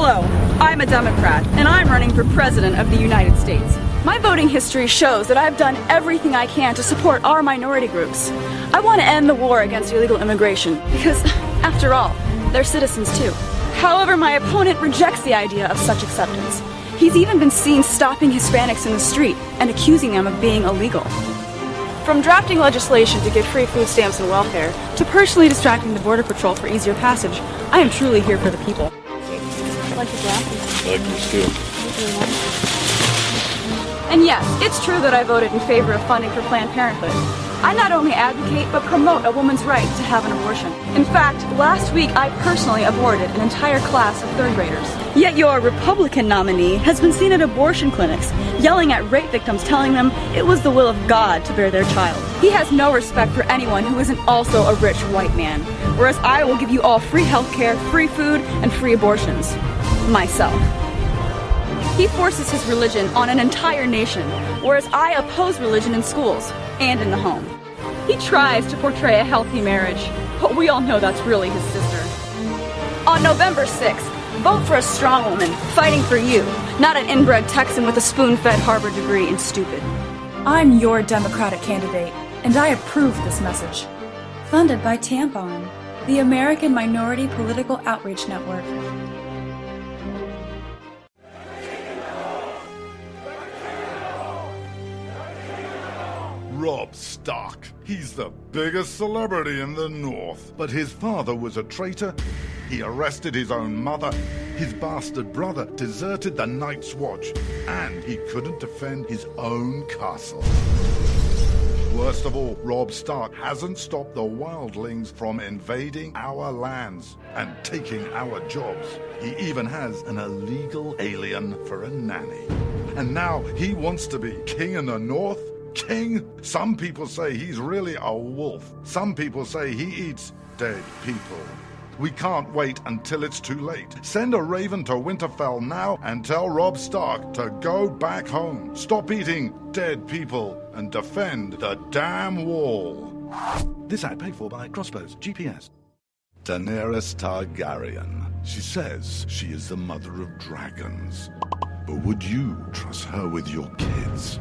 Hello, I'm a Democrat, and I'm running for President of the United States. My voting history shows that I've done everything I can to support our minority groups. I want to end the war against illegal immigration, because, after all, they're citizens too. However, my opponent rejects the idea of such acceptance. He's even been seen stopping Hispanics in the street and accusing them of being illegal. From drafting legislation to give free food stamps and welfare, to personally distracting the Border Patrol for easier passage, I am truly here for the people. I'd like to draft. I like this too. And yes, it's true that I voted in favor of funding for Planned Parenthood. I not only advocate, but promote a woman's right to have an abortion. In fact, last week I personally aborted an entire class of third graders. Yet your Republican nominee has been seen at abortion clinics, yelling at rape victims, telling them it was the will of God to bear their child. He has no respect for anyone who isn't also a rich white man, whereas I will give you all free healthcare, free food, and free abortions. Myself. He forces his religion on an entire nation, whereas I oppose religion in schools and in the home. He tries to portray a healthy marriage, but we all know that's really his sister. On November 6th, vote for a strong woman fighting for you, not an inbred Texan with a spoon-fed Harvard degree and stupid. I'm your Democratic candidate, and I approve this message. Funded by Tampon, the American Minority Political Outreach Network. Rob Stark. He's the biggest celebrity in the North. But his father was a traitor. He arrested his own mother. His bastard brother deserted the Night's Watch. And he couldn't defend his own castle. Worst of all, Rob Stark hasn't stopped the wildlings from invading our lands and taking our jobs. He even has an illegal alien for a nanny. And now he wants to be king in the North? King? Some people say he's really a wolf. Some people say he eats dead people. We can't wait until it's too late. Send a raven to Winterfell now and tell Rob Stark to go back home. Stop eating dead people and defend the damn wall. This ad paid for by Crossbows GPS. Daenerys Targaryen. She says she is the mother of dragons. But would you trust her with your kids?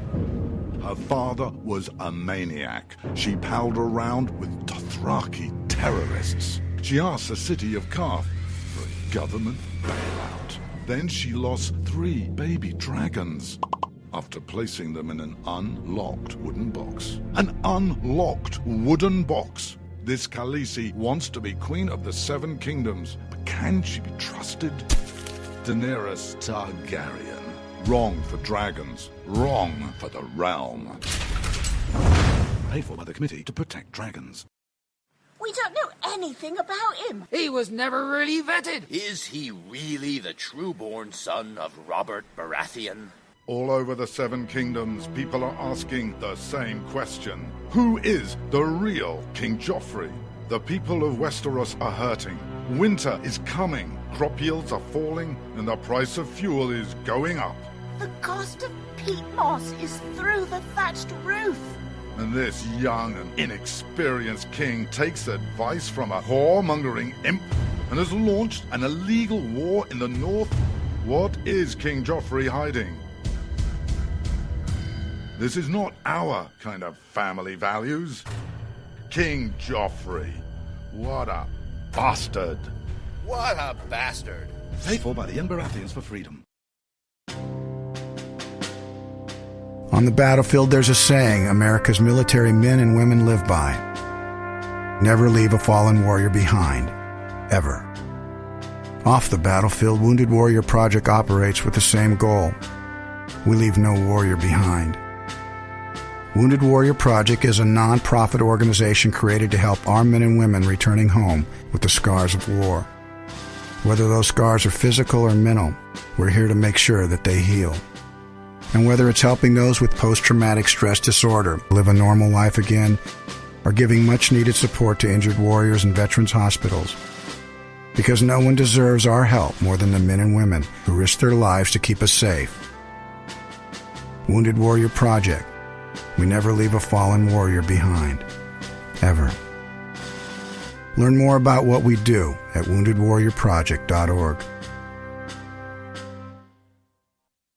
Her father was a maniac. She palled around with Dothraki terrorists. She asked the city of Karth for a government bailout. Then she lost 3 baby dragons after placing them in an unlocked wooden box. An unlocked wooden box. This Khaleesi wants to be queen of the 7 kingdoms, but can she be trusted? Daenerys Targaryen. Wrong for dragons. Wrong for the realm. Paid for by the Committee to Protect Dragons. We don't know anything about him. He was never really vetted. Is he really the true-born son of Robert Baratheon? All over the 7 kingdoms, people are asking the same question. Who is the real King Joffrey? The people of Westeros are hurting. Winter is coming. Crop yields are falling, and the price of fuel is going up. The cost of peat moss is through the thatched roof. And this young and inexperienced king takes advice from a whoremongering imp and has launched an illegal war in the north. What is King Joffrey hiding? This is not our kind of family values. King Joffrey. What a bastard. What a bastard. Paid for by the Young Baratheons for Freedom. On the battlefield, there's a saying America's military men and women live by. Never leave a fallen warrior behind. Ever. Off the battlefield, Wounded Warrior Project operates with the same goal. We leave no warrior behind. Wounded Warrior Project is a non-profit organization created to help our men and women returning home with the scars of war. Whether those scars are physical or mental, we're here to make sure that they heal. And whether it's helping those with post-traumatic stress disorder live a normal life again, or giving much-needed support to injured warriors in veterans' hospitals. Because no one deserves our help more than the men and women who risk their lives to keep us safe. Wounded Warrior Project. We never leave a fallen warrior behind. Ever. Learn more about what we do at woundedwarriorproject.org.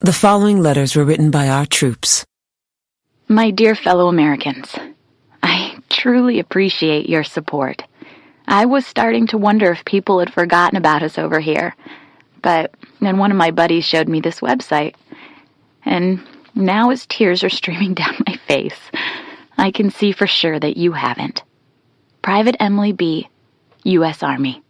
The following letters were written by our troops. My dear fellow Americans, I truly appreciate your support. I was starting to wonder if people had forgotten about us over here, but then one of my buddies showed me this website, and now as tears are streaming down my face, I can see for sure that you haven't. Private Emily B., U.S. Army.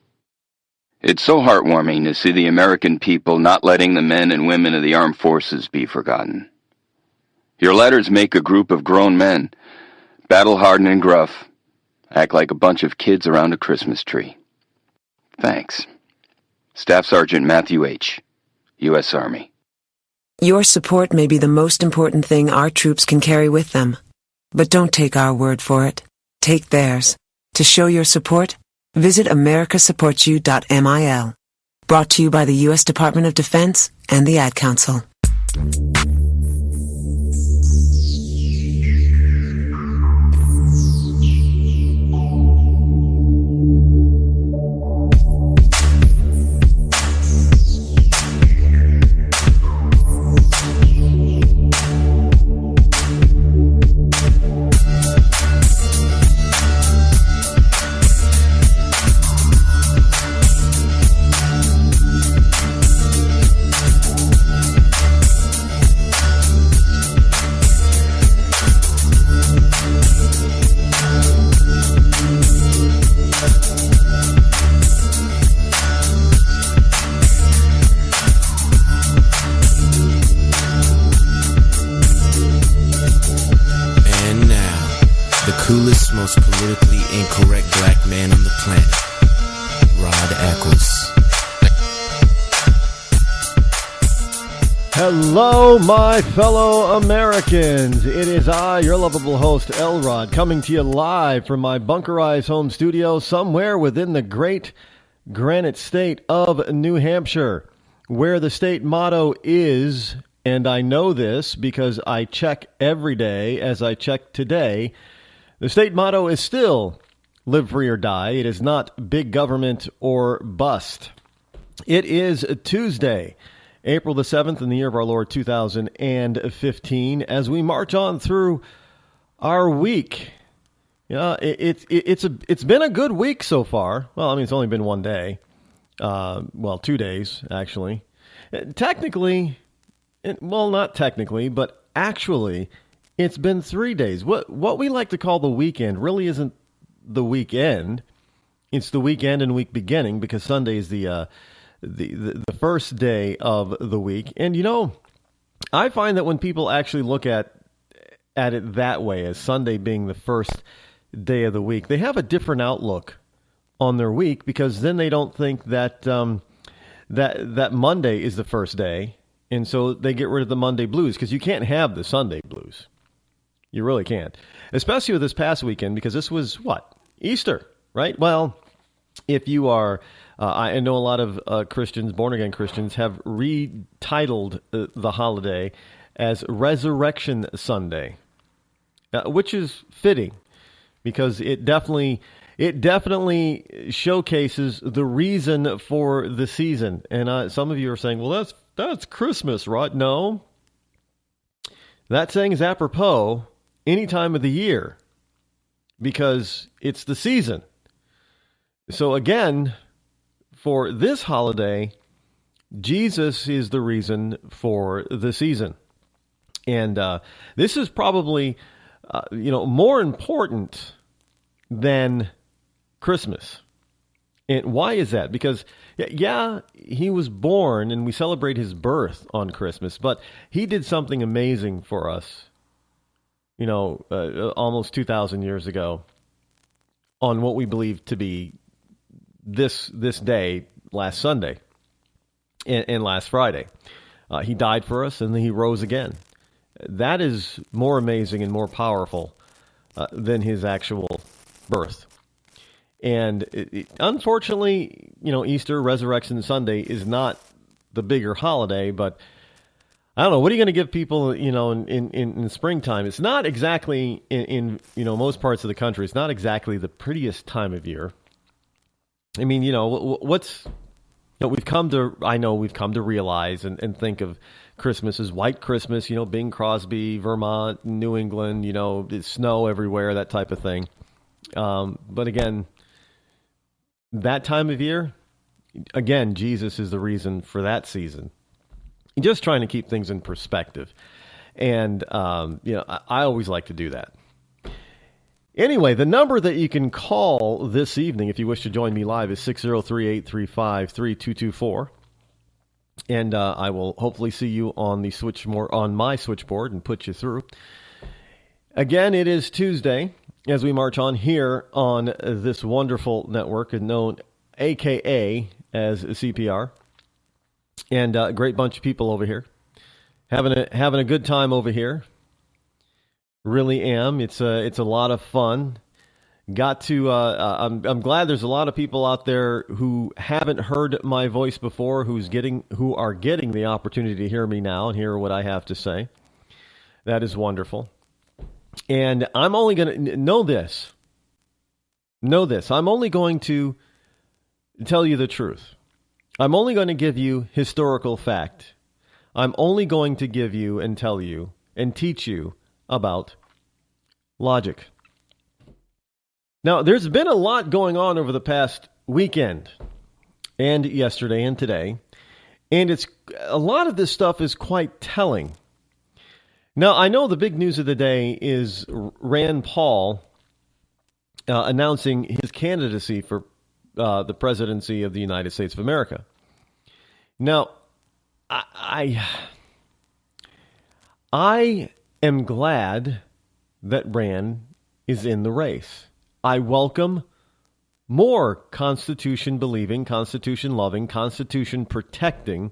It's so heartwarming to see the American people not letting the men and women of the armed forces be forgotten. Your letters make a group of grown men, battle-hardened and gruff, act like a bunch of kids around a Christmas tree. Thanks. Staff Sergeant Matthew H., U.S. Army. Your support may be the most important thing our troops can carry with them. But don't take our word for it. Take theirs. To show your support, visit americasupportsyou.mil. Brought to you by the U.S. Department of Defense and the Ad Council. Coolest, most politically incorrect black man on the planet, Rod Eccles. Hello, my fellow Americans. It is I, your lovable host, Elrod, coming to you live from my bunkerized home studio somewhere within the great Granite State of New Hampshire, where the state motto is, and I know this because I check every day as I check today, the state motto is still live free or die. It is not big government or bust. It is Tuesday, April the 7th in the year of our Lord 2015, as we march on through our week. It's been a good week so far. Well, I mean, it's only been one day. 2 days, actually. Technically, not technically, but actually, it's been 3 days. What we like to call the weekend really isn't the weekend. It's the weekend and week beginning, because Sunday is the first day of the week. And I find that when people actually look at it that way, as Sunday being the first day of the week, they have a different outlook on their week, because then they don't think that that Monday is the first day, and so they get rid of the Monday blues, because you can't have the Sunday blues. You really can't. Especially with this past weekend, because this was, Easter, right? Well, if you are, I know a lot of Christians, born-again Christians, have retitled the holiday as Resurrection Sunday, which is fitting, because it definitely showcases the reason for the season. And some of you are saying, well, that's Christmas, right? No. That saying is apropos any time of the year, because it's the season. So again, for this holiday, Jesus is the reason for the season. And this is probably, more important than Christmas. And why is that? Because, he was born and we celebrate his birth on Christmas, but he did something amazing for us, almost 2,000 years ago, on what we believe to be this day, last Sunday and last Friday. He died for us, and then he rose again. That is more amazing and more powerful than his actual birth. And unfortunately, Easter, Resurrection Sunday is not the bigger holiday, but I don't know. What are you going to give people, in springtime? It's not exactly in most parts of the country. It's not exactly the prettiest time of year. I mean, what's we've come to realize and think of Christmas as white Christmas, Bing Crosby, Vermont, New England, it's snow everywhere, that type of thing. But again, that time of year, again, Jesus is the reason for that season. Just trying to keep things in perspective. And, I always like to do that. Anyway, the number that you can call this evening if you wish to join me live is 603-835-3224. And I will hopefully see you on my switchboard and put you through. Again, it is Tuesday as we march on here on this wonderful network known AKA as CPR. And a great bunch of people over here. Having a good time over here. Really am. It's a lot of fun. Got to. I'm glad there's a lot of people out there who haven't heard my voice before, who are getting the opportunity to hear me now and hear what I have to say. That is wonderful. And I'm only going to know this. I'm only going to tell you the truth. I'm only going to give you historical fact. I'm only going to give you and tell you and teach you about logic. Now, there's been a lot going on over the past weekend and yesterday and today, and a lot of this stuff is quite telling. Now, I know the big news of the day is Rand Paul announcing his candidacy for the presidency of the United States of America. Now, I am glad that Rand is in the race. I welcome more Constitution-believing, Constitution-loving, Constitution-protecting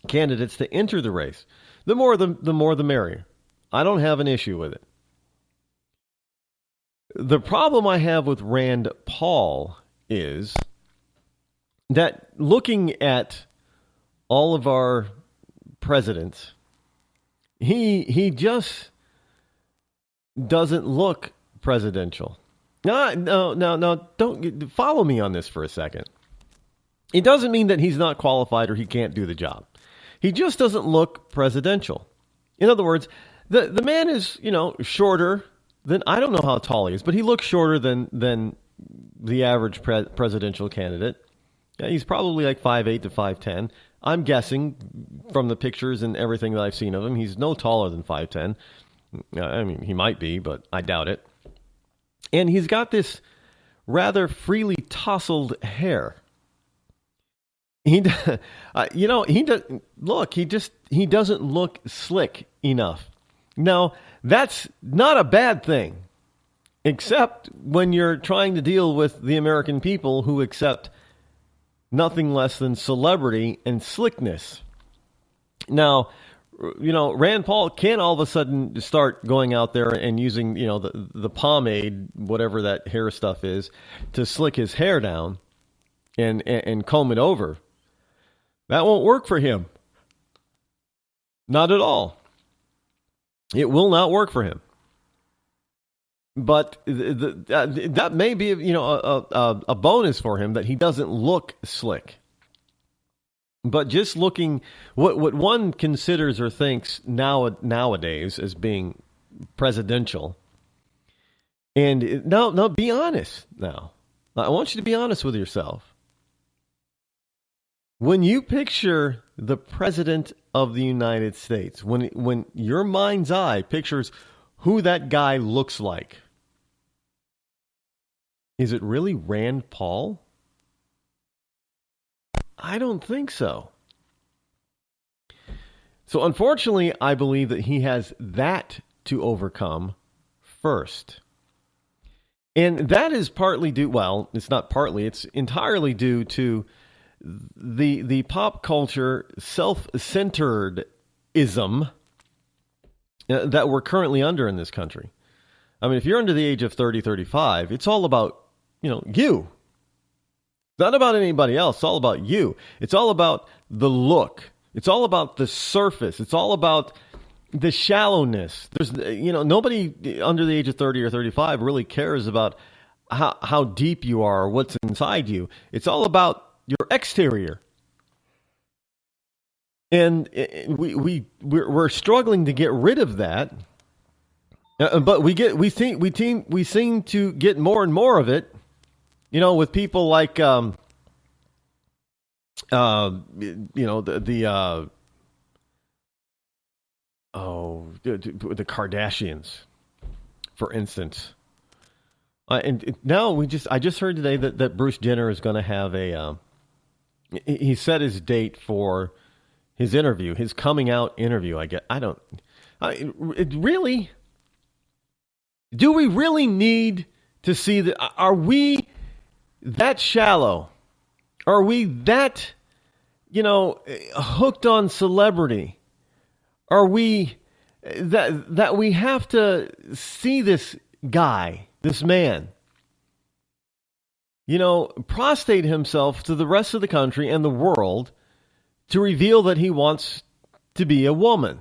candidates to enter the race. The more the merrier. I don't have an issue with it. The problem I have with Rand Paul is that looking at all of our presidents, he just doesn't look presidential. No, don't follow me on this for a second. It doesn't mean that he's not qualified or he can't do the job. He just doesn't look presidential. In other words, the man is, shorter than, I don't know how tall he is, but he looks shorter than the average presidential candidate. Yeah, he's probably like 5'8" to 5'10". I'm guessing from the pictures and everything that I've seen of him, he's no taller than 5'10". I mean, he might be, but I doubt it. And he's got this rather freely tousled hair. He doesn't look slick enough. Now, that's not a bad thing, except when you're trying to deal with the American people who accept nothing less than celebrity and slickness. Now, Rand Paul can't all of a sudden start going out there and using, the pomade, whatever that hair stuff is, to slick his hair down and comb it over. That won't work for him. Not at all. It will not work for him. But that may be, a bonus for him that he doesn't look slick. But just looking, what one considers or thinks nowadays as being presidential, and now be honest now. I want you to be honest with yourself. When you picture the President of the United States, when your mind's eye pictures who that guy looks like, is it really Rand Paul? I don't think so. So unfortunately, I believe that he has that to overcome first. And that is partly due, well, it's not partly, it's entirely due to the pop culture self-centeredism that we're currently under in this country. I mean, if you're under the age of 30, 35, it's all about, you. Not about anybody else. It's all about you. It's all about the look. It's all about the surface. It's all about the shallowness. There's, nobody under the age of 30 or 35 really cares about how deep you are or what's inside you. It's all about your exterior. And we're struggling to get rid of that. But we seem to get more and more of it, with people like the Kardashians, for instance. And now I just heard today that Bruce Jenner is going to have he set his date for his interview, his coming out interview. Really? Do we really need to see that? Are we that shallow? Are we that, hooked on celebrity? Are we that we have to see this guy, this man, prostrate himself to the rest of the country and the world to reveal that he wants to be a woman?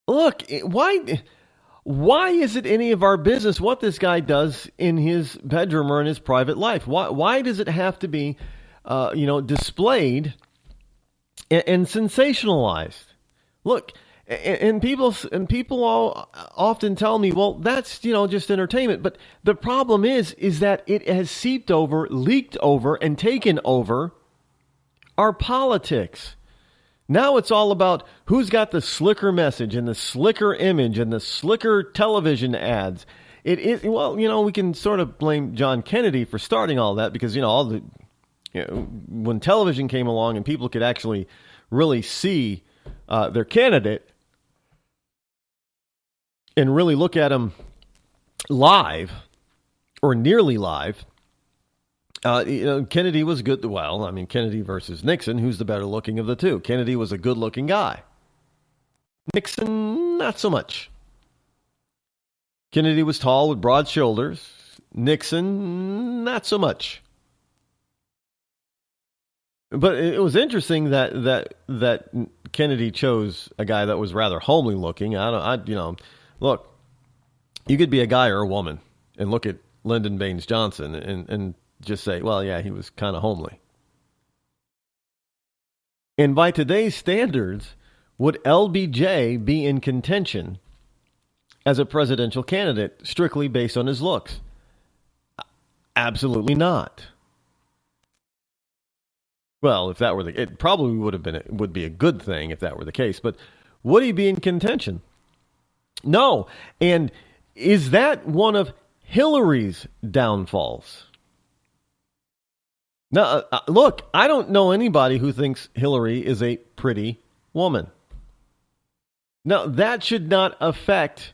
Look, why is it any of our business what this guy does in his bedroom or in his private life? Why does it have to be, displayed and sensationalized? Look, and people all often tell me, well, that's just entertainment. But the problem is that it has seeped over, leaked over, and taken over our politics. Now it's all about who's got the slicker message and the slicker image and the slicker television ads. It is, we can sort of blame John Kennedy for starting all that because, when television came along and people could actually really see their candidate and really look at him live or nearly live. Kennedy was good. Well, Kennedy versus Nixon, who's the better looking of the two? Kennedy was a good looking guy. Nixon, not so much. Kennedy was tall with broad shoulders. Nixon, not so much. But it was interesting that Kennedy chose a guy that was rather homely looking. Look, you could be a guy or a woman and look at Lyndon Baines Johnson and just say, well, yeah, he was kind of homely. And by today's standards, would LBJ be in contention as a presidential candidate strictly based on his looks? Absolutely not. Well, if that were it probably would be a good thing if that were the case. But would he be in contention? No. And is that one of Hillary's downfalls? Now, look, I don't know anybody who thinks Hillary is a pretty woman. Now, that should not affect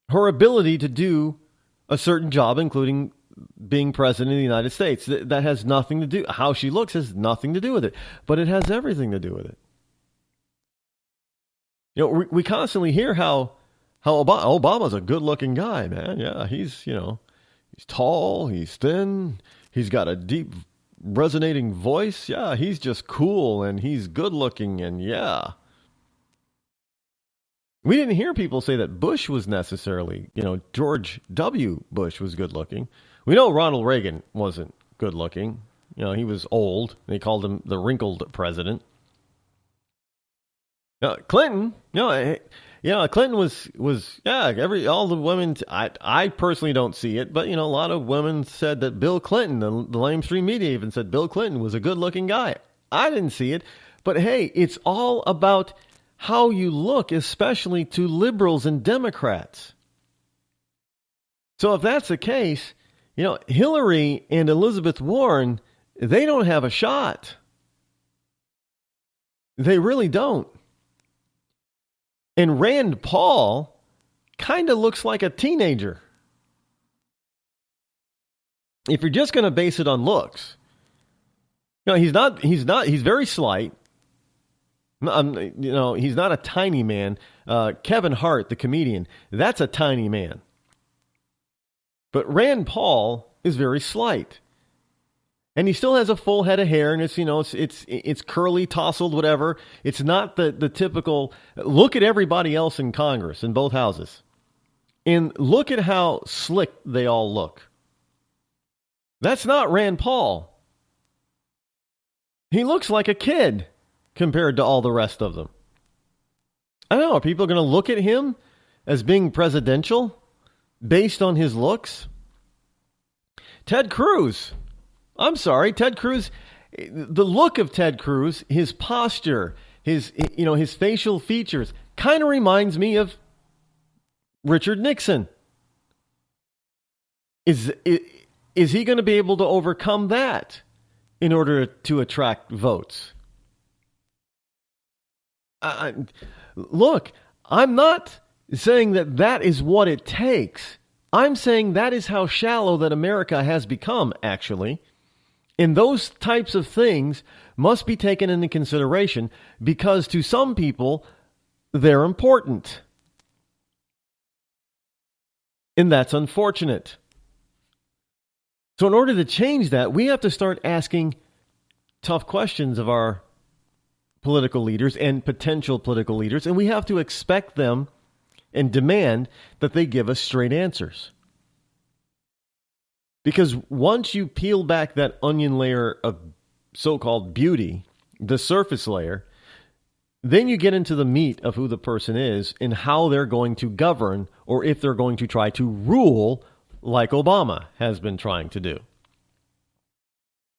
her ability to do a certain job, including being president of the United States. That has nothing to do, how she looks has nothing to do with it, but it has everything to do with it. We constantly hear how Obama's a good-looking guy, man. Yeah, he's tall, he's thin, he's got a deep, resonating voice. Yeah, he's just cool, and he's good-looking, and yeah. We didn't hear people say that Bush was necessarily, George W. Bush was good-looking. We know Ronald Reagan wasn't good-looking. He was old. They called him the wrinkled president. Clinton, Clinton was all the women. I personally don't see it, but a lot of women said that Bill Clinton, the lamestream media even said Bill Clinton was a good-looking guy. I didn't see it, but hey, it's all about how you look, especially to liberals and Democrats. So if that's the case, Hillary and Elizabeth Warren, they don't have a shot. They really don't. And Rand Paul kind of looks like a teenager. If you're just going to base it on looks, he's very slight. He's not a tiny man. Kevin Hart, the comedian, that's a tiny man. But Rand Paul is very slight. And he still has a full head of hair, and it's curly, tousled, whatever. It's not the typical. Look at everybody else in Congress, in both houses, and look at how slick they all look. That's not Rand Paul. He looks like a kid compared to all the rest of them. I don't know, are people going to look at him as being presidential based on his looks? Ted Cruz. I'm sorry, Ted Cruz, the look of Ted Cruz, his posture, his facial features kind of reminds me of Richard Nixon. Is he going to be able to overcome that in order to attract votes? Look, I'm not saying that is what it takes. I'm saying that is how shallow that America has become, actually. And those types of things must be taken into consideration because to some people, they're important. And that's unfortunate. So in order to change that, we have to start asking tough questions of our political leaders and potential political leaders, and we have to expect them and demand that they give us straight answers. Because once you peel back that onion layer of so-called beauty, the surface layer, then you get into the meat of who the person is and how they're going to govern, or if they're going to try to rule like Obama has been trying to do.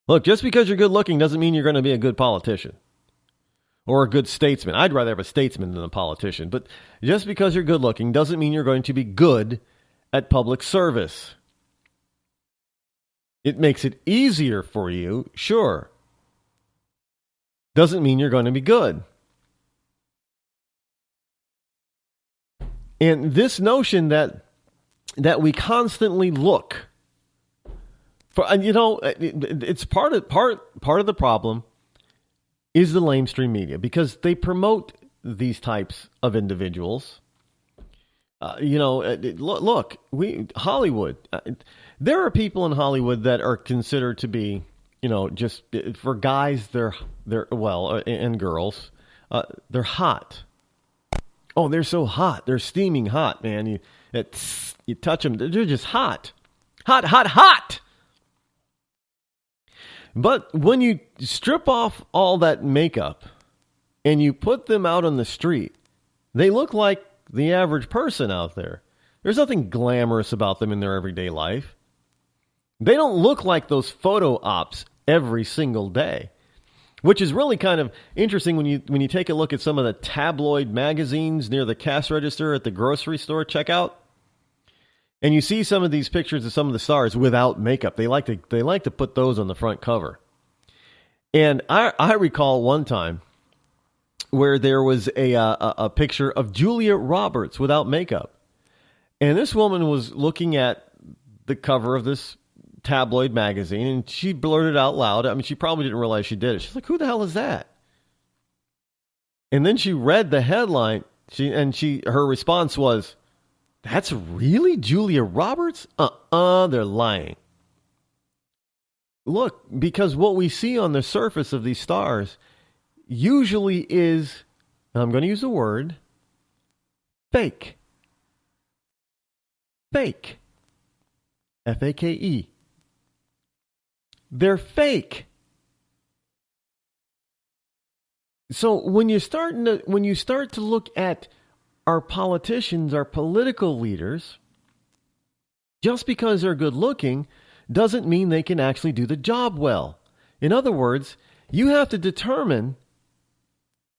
Look, just because you're good looking doesn't mean you're going to be a good politician or a good statesman. I'd rather have a statesman than a politician. But just because you're good looking doesn't mean you're going to be good at public service. It makes it easier for you, sure. Doesn't mean you're going to be good. And this notion that we constantly look for, it's part of the problem is the lamestream media, because they promote these types of individuals. Look, Hollywood. There are people in Hollywood that are considered to be, just for guys, they're and girls, they're hot. Oh, they're so hot. They're steaming hot, man. You touch them, they're just hot. Hot, hot, hot! But when you strip off all that makeup and you put them out on the street, they look like the average person out there. There's nothing glamorous about them in their everyday life. They don't look like those photo ops every single day. Which is really kind of interesting when you take a look at some of the tabloid magazines near the cash register at the grocery store checkout, and you see some of these pictures of some of the stars without makeup. They like to put those on the front cover. And I recall one time where there was a picture of Julia Roberts without makeup, and this woman was looking at the cover of this tabloid magazine, and she blurted out loud. I mean, she probably didn't realize she did it. She's like, "Who the hell is that?" And then she read the headline. Her response was, "That's really Julia Roberts? They're lying." Look, because what we see on the surface of these stars usually is, and I'm going to use the word, fake. Fake. F-A-K-E. They're fake. So when you start to look at our politicians, our political leaders, just because they're good looking doesn't mean they can actually do the job well. In other words, you have to determine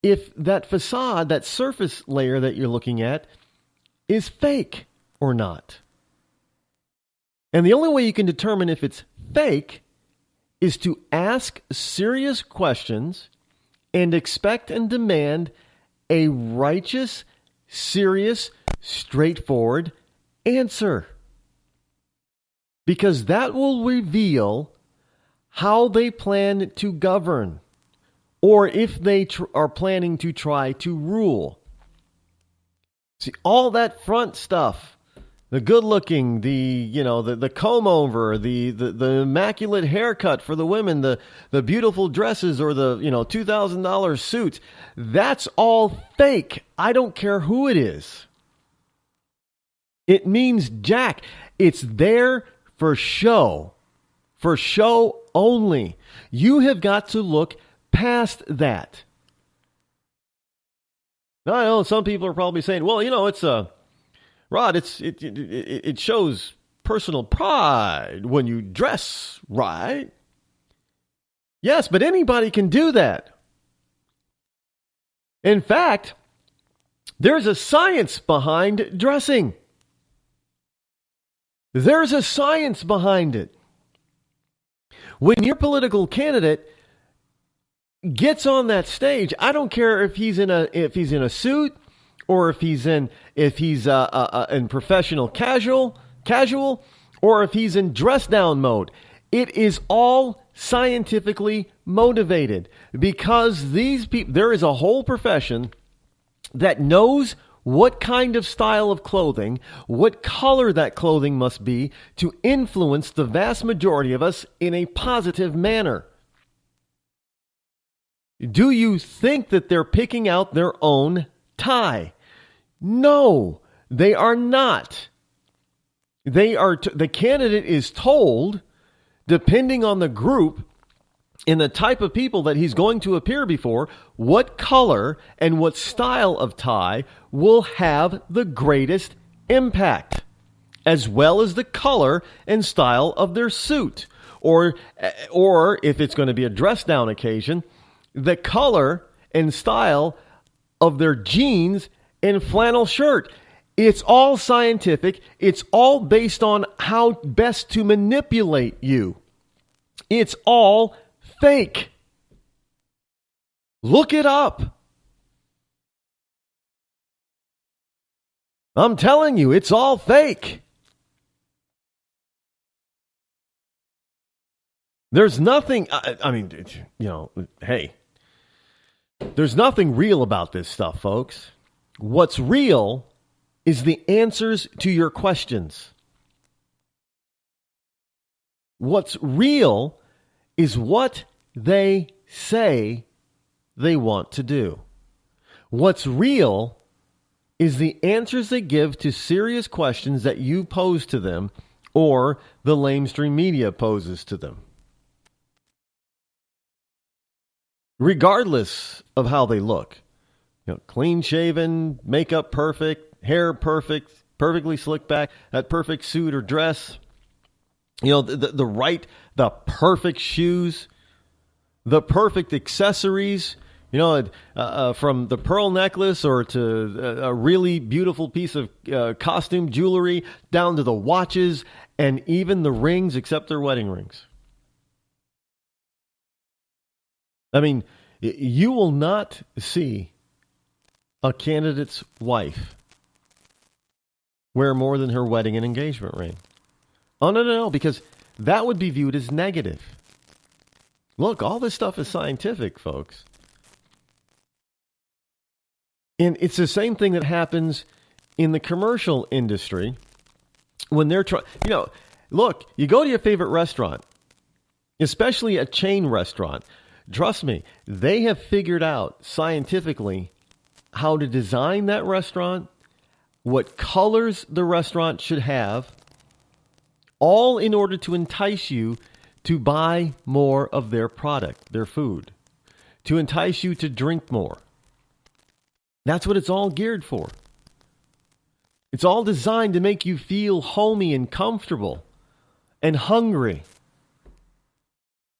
if that facade, that surface layer that you're looking at, is fake or not. And the only way you can determine if it's fake is to ask serious questions and expect and demand a righteous, serious, straightforward answer. Because that will reveal how they plan to govern, or if they are planning to try to rule. See, all that front stuff, the good looking, the comb over, the immaculate haircut for the women, the beautiful dresses, or the $2,000 suits, that's all fake. I don't care who it is. It means jack. It's there for show, for show only. You have got to look past that. Now, I know some people are probably saying, well, it's Rod, it shows personal pride when you dress right. Yes, but anybody can do that. In fact, there's a science behind dressing. There's a science behind it. When your political candidate gets on that stage, I don't care if he's in a suit or if he's in professional casual or if he's in dress down mode. It is all scientifically motivated because these people, there is a whole profession that knows what kind of style of clothing, what color that clothing must be to influence the vast majority of us in a positive manner. Do you think that they're picking out their own tie? No, they are not. The candidate is told, depending on the group and the type of people that he's going to appear before, what color and what style of tie will have the greatest impact, as well as the color and style of their suit. Or if it's going to be a dress down occasion, the color and style of their jeans and flannel shirt. It's all scientific. It's all based on how best to manipulate you. It's all fake. Look it up. I'm telling you, it's all fake. There's nothing, hey, there's nothing real about this stuff, folks. What's real is the answers to your questions. What's real is what they say they want to do. What's real is the answers they give to serious questions that you pose to them or the lamestream media poses to them. Regardless of how they look. Clean shaven, makeup perfect, hair perfect, perfectly slicked back, that perfect suit or dress. The perfect shoes, the perfect accessories, from the pearl necklace or to a really beautiful piece of costume jewelry down to the watches and even the rings except their wedding rings. I mean, you will not see a candidate's wife wear more than her wedding and engagement ring. Oh, no, because that would be viewed as negative. Look, all this stuff is scientific, folks. And it's the same thing that happens in the commercial industry when they're trying, look, you go to your favorite restaurant, especially a chain restaurant. Trust me, they have figured out scientifically how to design that restaurant, what colors the restaurant should have, all in order to entice you to buy more of their product, their food, to entice you to drink more. That's what it's all geared for. It's all designed to make you feel homey and comfortable and hungry.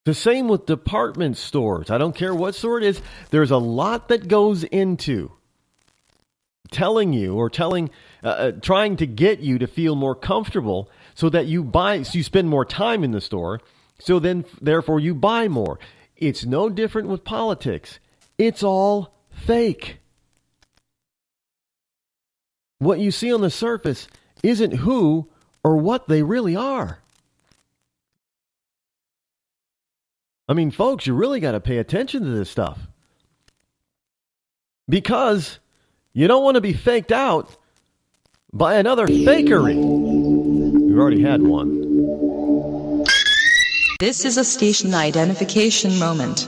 The same with department stores. I don't care what store it is. There's a lot that goes into telling you or trying to get you to feel more comfortable so that you spend more time in the store. So then, therefore, you buy more. It's no different with politics. It's all fake. What you see on the surface isn't who or what they really are. I mean, folks, you really got to pay attention to this stuff. Because you don't want to be faked out by another fakery. We've already had one. This is a station identification moment.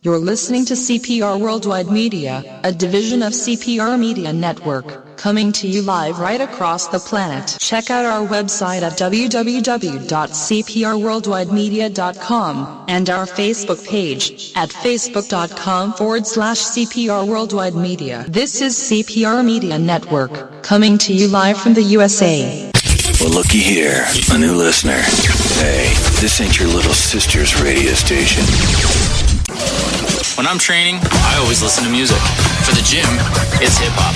You're listening to CPR Worldwide Media, a division of CPR Media Network, coming to you live right across the planet. Check out our website at www.cprworldwidemedia.com and our Facebook page at facebook.com/CPR Worldwide Media. This is CPR Media Network, coming to you live from the USA. Well, looky here, a new listener. Hey, this ain't your little sister's radio station. When I'm training, I always listen to music. For the gym, it's hip-hop.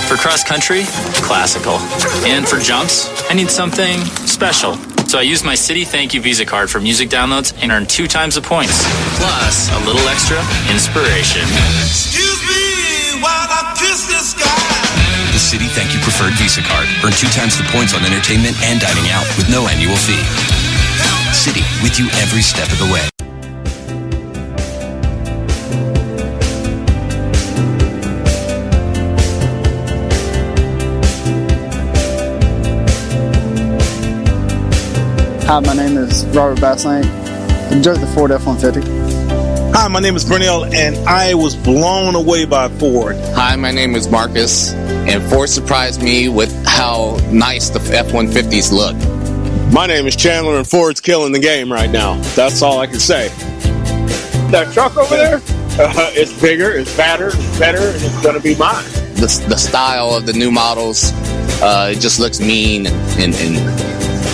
For cross-country, classical. And for jumps, I need something special. So I use my Citi Thank You Visa card for music downloads and earn 2 times the points. Plus, a little extra inspiration. Excuse me while I kiss this guy. The Citi Thank You Preferred Visa card. Earn 2 times the points on entertainment and dining out with no annual fee. Citi, with you every step of the way. Hi, my name is Robert Bassanate. Enjoyed the Ford F-150. Hi, my name is Brunel, and I was blown away by Ford. Hi, my name is Marcus, and Ford surprised me with how nice the F-150s look. My name is Chandler, and Ford's killing the game right now. That's all I can say. That truck over there, it's bigger, it's fatter, it's better, and it's going to be mine. The style of the new models, it just looks mean and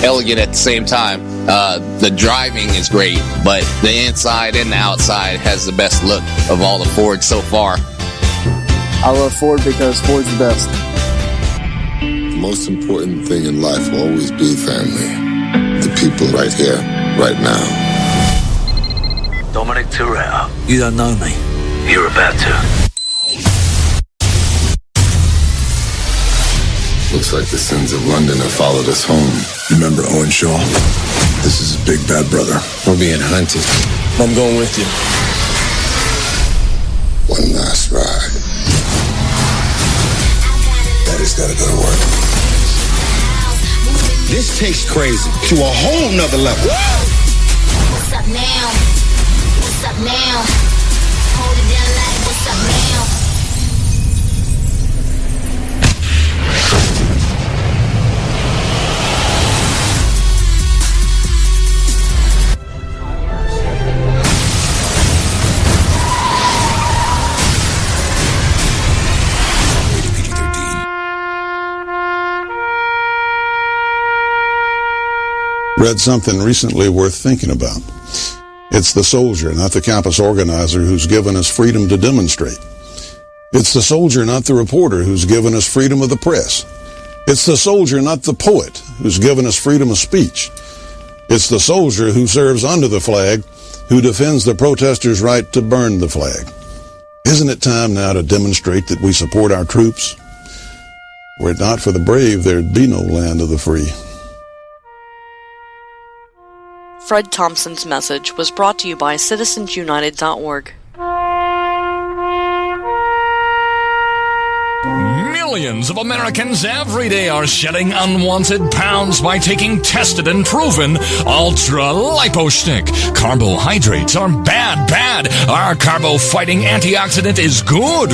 elegant at the same time. The driving is great, but the inside and the outside has the best look of all the Fords so far. I love Ford because Ford's the best. The most important thing in life will always be family. The people right here, right now. Dominic Toretto, you don't know me. You're about to. Looks like the sins of London have followed us home. Remember Owen Shaw? This is his big bad brother. We're being hunted. I'm going with you. One last ride. Daddy's gotta go to work. This takes crazy to a whole nother level. What's up now? What's up now? Hold it down like what's up now? Read something recently worth thinking about. It's the soldier, not the campus organizer, who's given us freedom to demonstrate. It's the soldier, not the reporter, who's given us freedom of the press. It's the soldier, not the poet, who's given us freedom of speech. It's the soldier who serves under the flag, who defends the protesters' right to burn the flag. Isn't it time now to demonstrate that we support our troops? Were it not for the brave, there'd be no land of the free. Fred Thompson's message was brought to you by CitizensUnited.org. Millions of Americans every day are shedding unwanted pounds by taking tested and proven ultra-lipo-stick. Carbohydrates are bad. Our carbo-fighting antioxidant is good.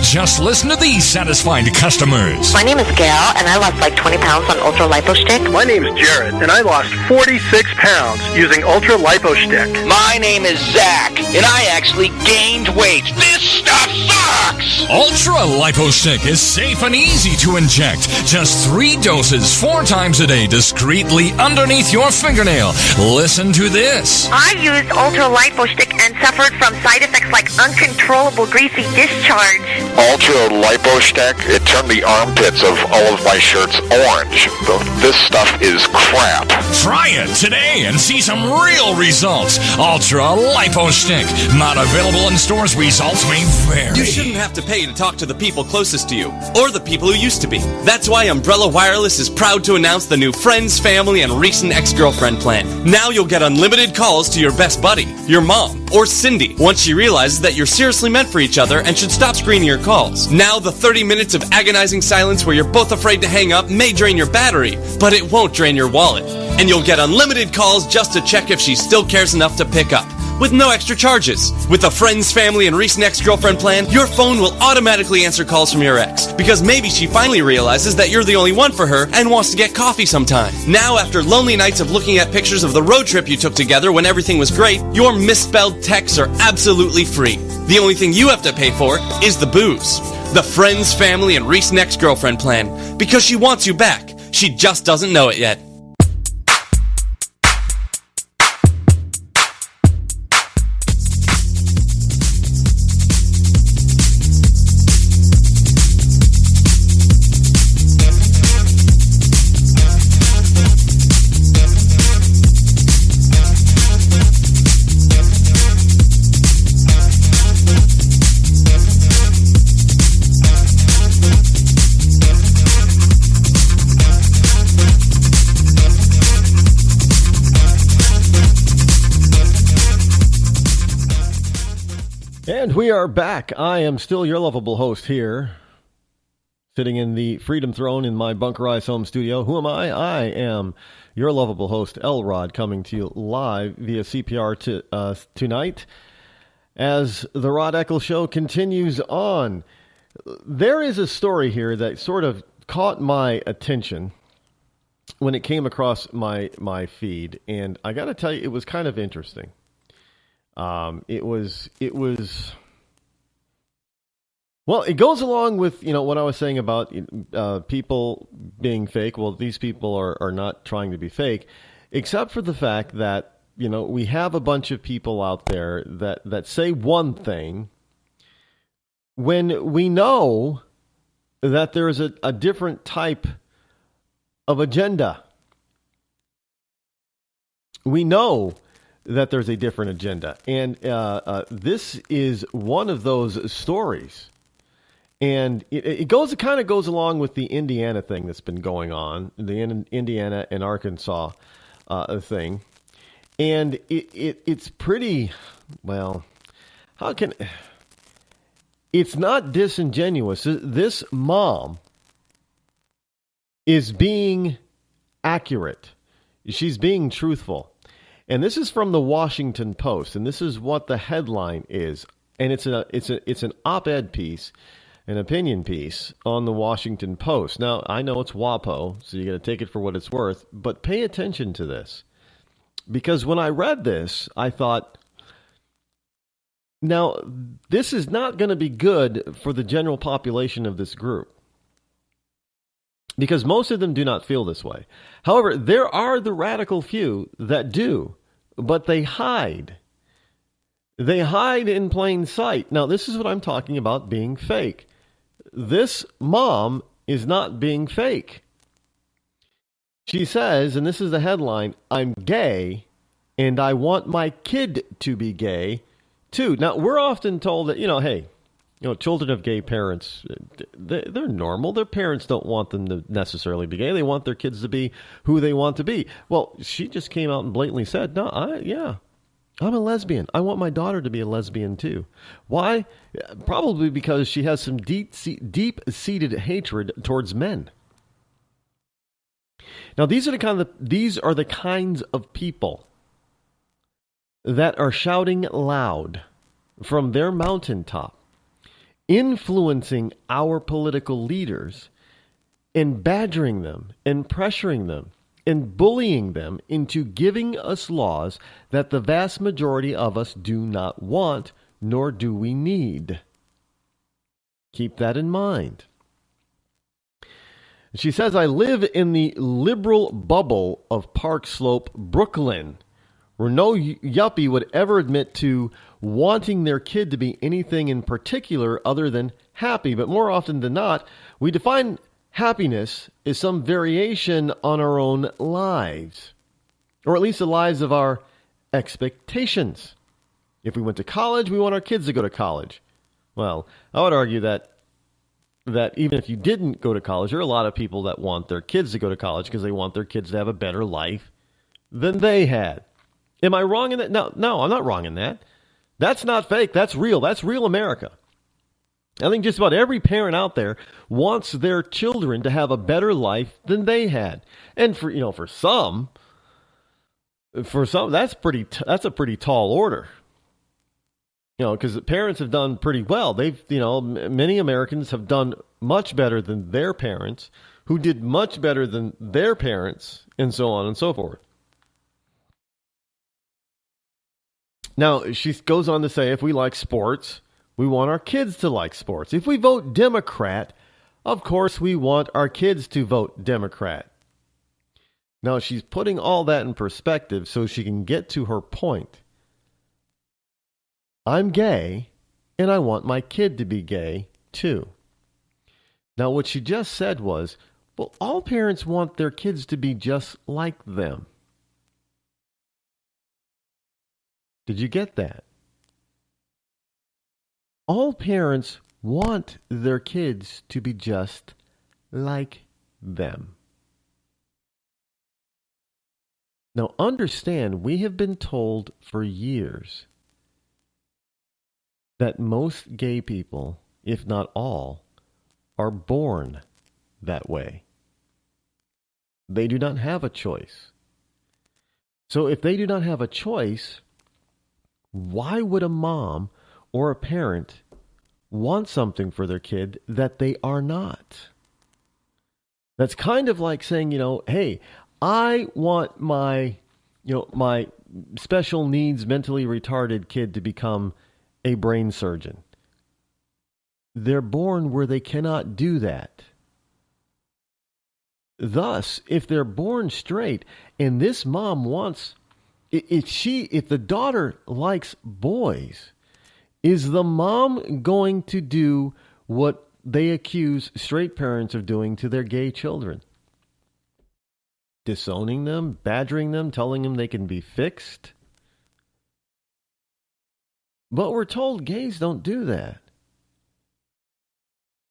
Just listen to these satisfied customers. My name is Gail, and I lost like 20 pounds on ultra-lipo-stick. My name is Jared, and I lost 46 pounds using ultra-lipo-stick. My name is Zach, and I actually gained weight. This stuff sucks! Ultra-lipo-stick is safe and easy to inject. Just 3 doses 4 times a day discreetly underneath your fingernail. Listen to this. I used ultra-lipo-stick and suffered from side effects like uncontrollable greasy discharge. Ultra-lipo-stick, it turned the armpits of all of my shirts orange. This stuff is crap. Try it today and see some real results. Ultra-lipo-stick. Not available in stores. Results may vary. You shouldn't have to pay to talk to the people closest to you, or the people who used to be. That's why Umbrella Wireless is proud to announce the new Friends, Family, and Recent Ex-Girlfriend plan. Now you'll get unlimited calls to your best buddy, your mom, or Cindy, once she realizes that you're seriously meant for each other and should stop screening your calls. Now the 30 minutes of agonizing silence where you're both afraid to hang up may drain your battery, but it won't drain your wallet. And you'll get unlimited calls just to check if she still cares enough to pick up. with no extra charges. With the Friends, Family, and Recent Ex-Girlfriend plan, your phone will automatically answer calls from your ex, because maybe she finally realizes that you're the only one for her and wants to get coffee sometime. Now, after lonely nights of looking at pictures of the road trip you took together when everything was great, your misspelled texts are absolutely free. The only thing you have to pay for is the booze. The Friends, Family, and Recent Ex-Girlfriend plan, because she wants you back. She just doesn't know it yet. And we are back. I am still your lovable host here, sitting in the Freedom Throne in my bunkerized home studio. Who am I? I am your lovable host, Rod, coming to you live via CPR tonight as the Rod Eccles Show continues on. There is a story here that sort of caught my attention when it came across my feed, and I got to tell you, it was kind of interesting. It was, well, it goes along with, what I was saying about, people being fake. Well, these people are not trying to be fake, except for the fact that, we have a bunch of people out there that say one thing when we know that there's a different type of agenda. We know that there's a different agenda. And this is one of those stories. And it kind of goes along with the Indiana thing that's been going on, the Indiana and Arkansas thing. And it's pretty, well, it's not disingenuous. This mom is being accurate. She's being truthful. And this is from the Washington Post, and this is what the headline is. And it's an op-ed piece, an opinion piece on the Washington Post. Now, I know it's WAPO, so you got to take it for what it's worth, but pay attention to this. Because when I read this, I thought, now, this is not going to be good for the general population of this group. Because most of them do not feel this way. However, there are the radical few that do, but they hide. They hide in plain sight. Now, this is what I'm talking about being fake. This mom is not being fake. She says, and this is the headline, "I'm gay, and I want my kid to be gay, too." Now, we're often told that, hey, children of gay parents, they're normal. Their parents don't want them to necessarily be gay. They want their kids to be who they want to be. Well, she just came out and blatantly said, no, I'm a lesbian. I want my daughter to be a lesbian too. Why? Probably because she has some deep-seated hatred towards men. Now, these are the kinds of people that are shouting loud from their mountaintop, influencing our political leaders and badgering them and pressuring them and bullying them into giving us laws that the vast majority of us do not want, nor do we need. Keep that in mind. She says, "I live in the liberal bubble of Park Slope, Brooklyn, where no yuppie would ever admit to wanting their kid to be anything in particular other than happy. But more often than not, we define happiness as some variation on our own lives, or at least the lives of our expectations. If we went to college, we want our kids to go to college. Well, I would argue that even if you didn't go to college, there are a lot of people that want their kids to go to college because they want their kids to have a better life than they had. Am I wrong in that? No, I'm not wrong in that. That's not fake. That's real. That's real America. I think just about every parent out there wants their children to have a better life than they had. And for some, that's a pretty tall order. Because parents have done pretty well. Many Americans have done much better than their parents, who did much better than their parents, and so on and so forth. Now, she goes on to say, if we like sports, we want our kids to like sports. If we vote Democrat, of course we want our kids to vote Democrat. Now, she's putting all that in perspective so she can get to her point. I'm gay, and I want my kid to be gay, too. Now, what she just said was, well, all parents want their kids to be just like them. Did you get that? All parents want their kids to be just like them. Now, understand, we have been told for years that most gay people, if not all, are born that way. They do not have a choice. So if they do not have a choice, why would a mom or a parent want something for their kid that they are not? That's kind of like saying, hey, I want my special needs, mentally retarded kid to become a brain surgeon. They're born where they cannot do that. Thus, if they're born straight and this mom wants, if the daughter likes boys, is the mom going to do what they accuse straight parents of doing to their gay children? Disowning them, badgering them, telling them they can be fixed? But we're told gays don't do that.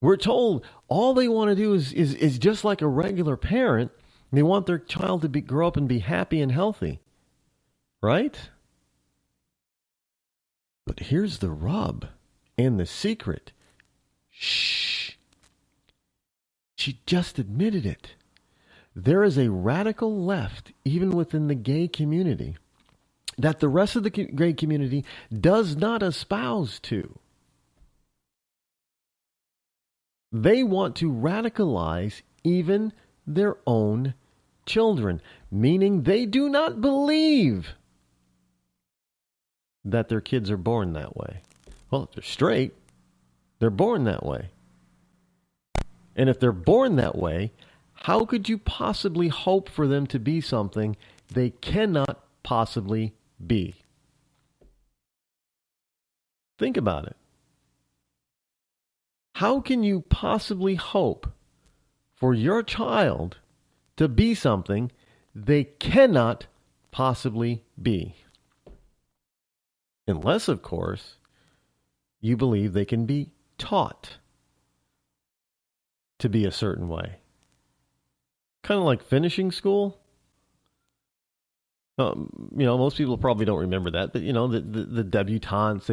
We're told all they want to do is just like a regular parent. They want their child to grow up and be happy and healthy. Right? But here's the rub and the secret. Shh. She just admitted it. There is a radical left, even within the gay community, that the rest of the gay community does not espouse to. They want to radicalize even their own children, meaning they do not believe that their kids are born that way. Well, if they're straight, they're born that way. And if they're born that way, how could you possibly hope for them to be something they cannot possibly be? Think about it. How can you possibly hope for your child to be something they cannot possibly be? Unless, of course, you believe they can be taught to be a certain way. Kind of like finishing school. Most people probably don't remember that, but the debutantes,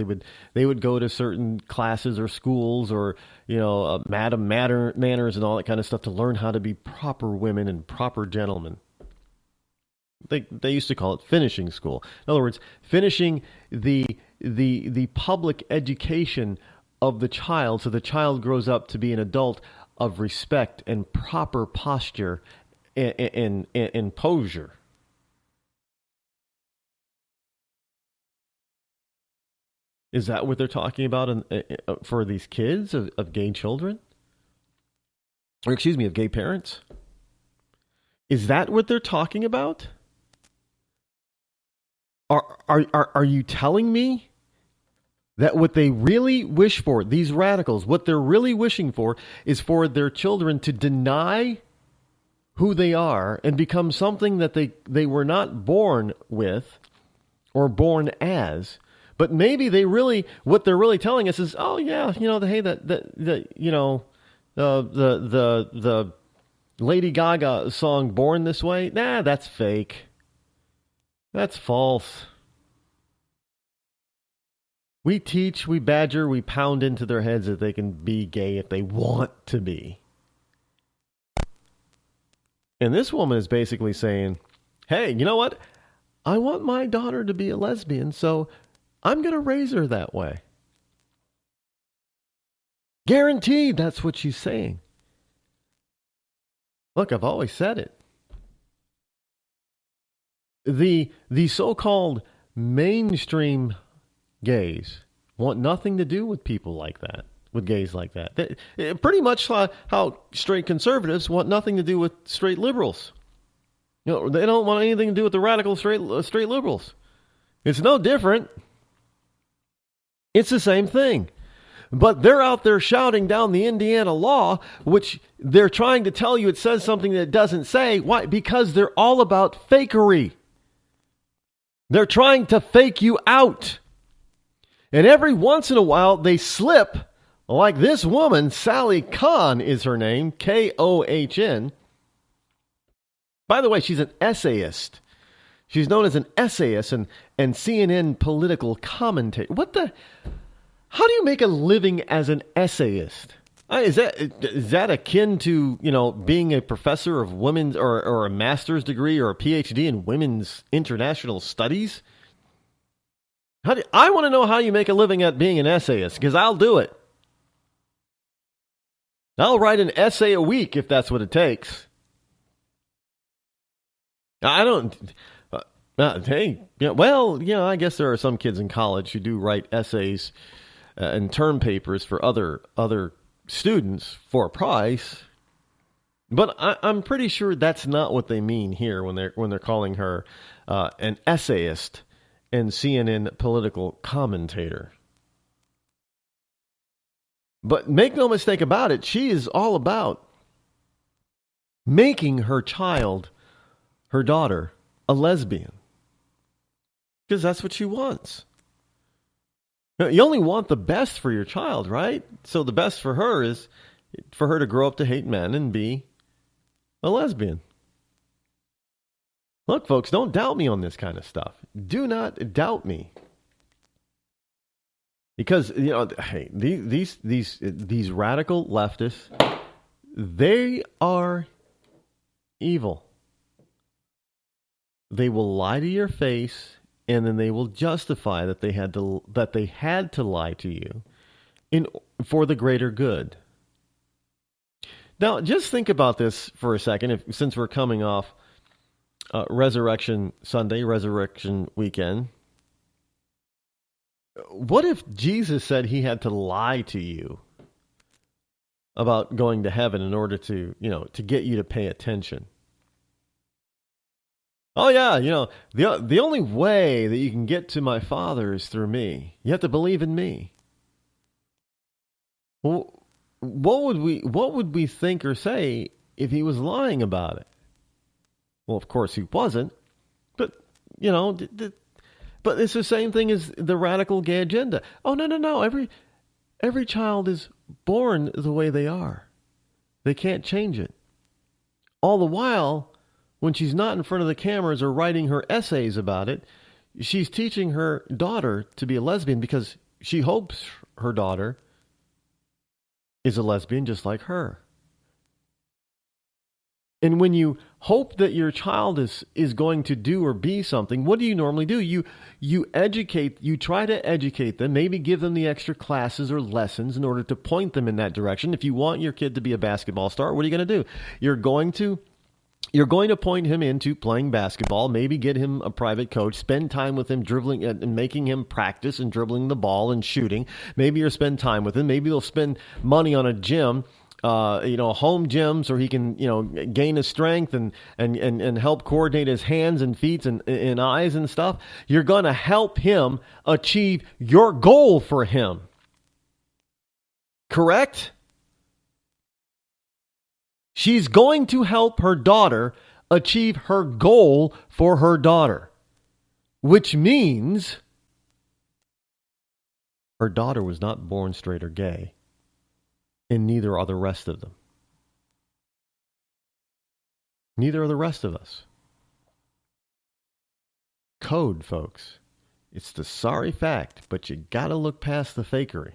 they would go to certain classes or schools or madam manners and all that kind of stuff to learn how to be proper women and proper gentlemen. They used to call it finishing school. In other words, finishing the public education of the child, so the child grows up to be an adult of respect and proper posture and posture. Is that what they're talking about for these kids of gay children? Or excuse me, of gay parents? Is that what they're talking about? Are you telling me that what they really wish for, these radicals, what they're really wishing for is for their children to deny who they are and become something that they were not born with or born as? But maybe what they're really telling us is, oh yeah, hey, the Lady Gaga song "Born This Way," nah, that's fake. That's false. We teach, we badger, we pound into their heads that they can be gay if they want to be. And this woman is basically saying, hey, you know what? I want my daughter to be a lesbian, so I'm going to raise her that way. Guaranteed, that's what she's saying. Look, I've always said it. The so-called mainstream gays want nothing to do with people like that, with gays like that. Pretty much how straight conservatives want nothing to do with straight liberals. They don't want anything to do with the radical straight liberals. It's no different. It's the same thing. But they're out there shouting down the Indiana law, which they're trying to tell you it says something that it doesn't say. Why? Because they're all about fakery. They're trying to fake you out. And every once in a while, they slip, like this woman, Sally Kahn is her name, Kohn. By the way, she's an essayist. She's known as an essayist and CNN political commentator. How do you make a living as an essayist? Is that akin to, being a professor of women's or a master's degree or a PhD in women's international studies? I want to know how you make a living at being an essayist, because I'll do it. I'll write an essay a week if that's what it takes. I don't. I guess there are some kids in college who do write essays and term papers for other students for a price, but I'm pretty sure that's not what they mean here when they're calling her an essayist and CNN political commentator. But make no mistake about it, she is all about making her daughter, a lesbian, because that's what she wants. You only want the best for your child, right? So the best for her is for her to grow up to hate men and be a lesbian. Look, folks, don't doubt me on this kind of stuff. Do not doubt me. Because, hey, these radical leftists, they are evil. They will lie to your face, and then they will justify that they had to lie to you for the greater good. Now, just think about this for a second, since we're coming off Resurrection Sunday, Resurrection Weekend. What if Jesus said he had to lie to you about going to heaven in order to get you to pay attention? Oh yeah, the only way that you can get to my Father is through me. You have to believe in me. Well, what would we think or say if he was lying about it? Well, of course he wasn't. But but it's the same thing as the radical gay agenda. Oh no! Every child is born the way they are. They can't change it. All the while, when she's not in front of the cameras or writing her essays about it, she's teaching her daughter to be a lesbian because she hopes her daughter is a lesbian just like her. And when you hope that your child is going to do or be something, what do you normally do? You try to educate them, maybe give them the extra classes or lessons in order to point them in that direction. If you want your kid to be a basketball star, what are you going to do? You're going to point him into playing basketball, maybe get him a private coach, spend time with him dribbling and making him practice and dribbling the ball and shooting. Maybe you'll spend time with him. Maybe you'll spend money on a gym, home gyms, or he can, gain his strength and help coordinate his hands and feet and eyes and stuff. You're going to help him achieve your goal for him. Correct? She's going to help her daughter achieve her goal for her daughter, which means her daughter was not born straight or gay, and neither are the rest of them. Neither are the rest of us. Code, folks. It's the sorry fact, but you gotta look past the fakery.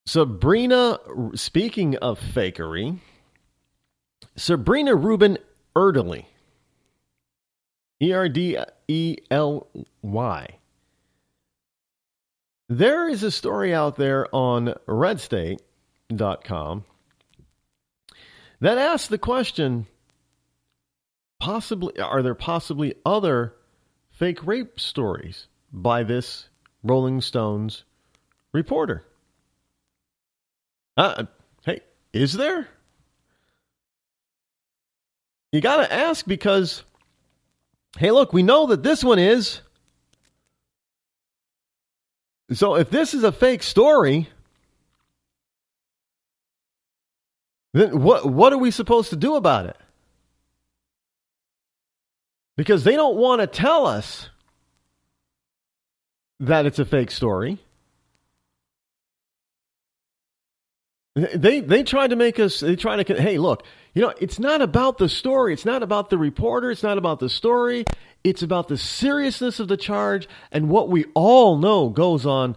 Sabrina, speaking of fakery, Sabrina Rubin Erdely Erdely. There is a story out there on redstate.com that asks the question, are there possibly other fake rape stories by this Rolling Stones reporter? Hey, is there? You got to ask because, hey, look, we know that this one is. So if this is a fake story, then what are we supposed to do about it? Because they don't want to tell us that it's a fake story. They try to make us, hey, look, it's not about the story. It's not about the reporter. It's not about the story. It's about the seriousness of the charge and what we all know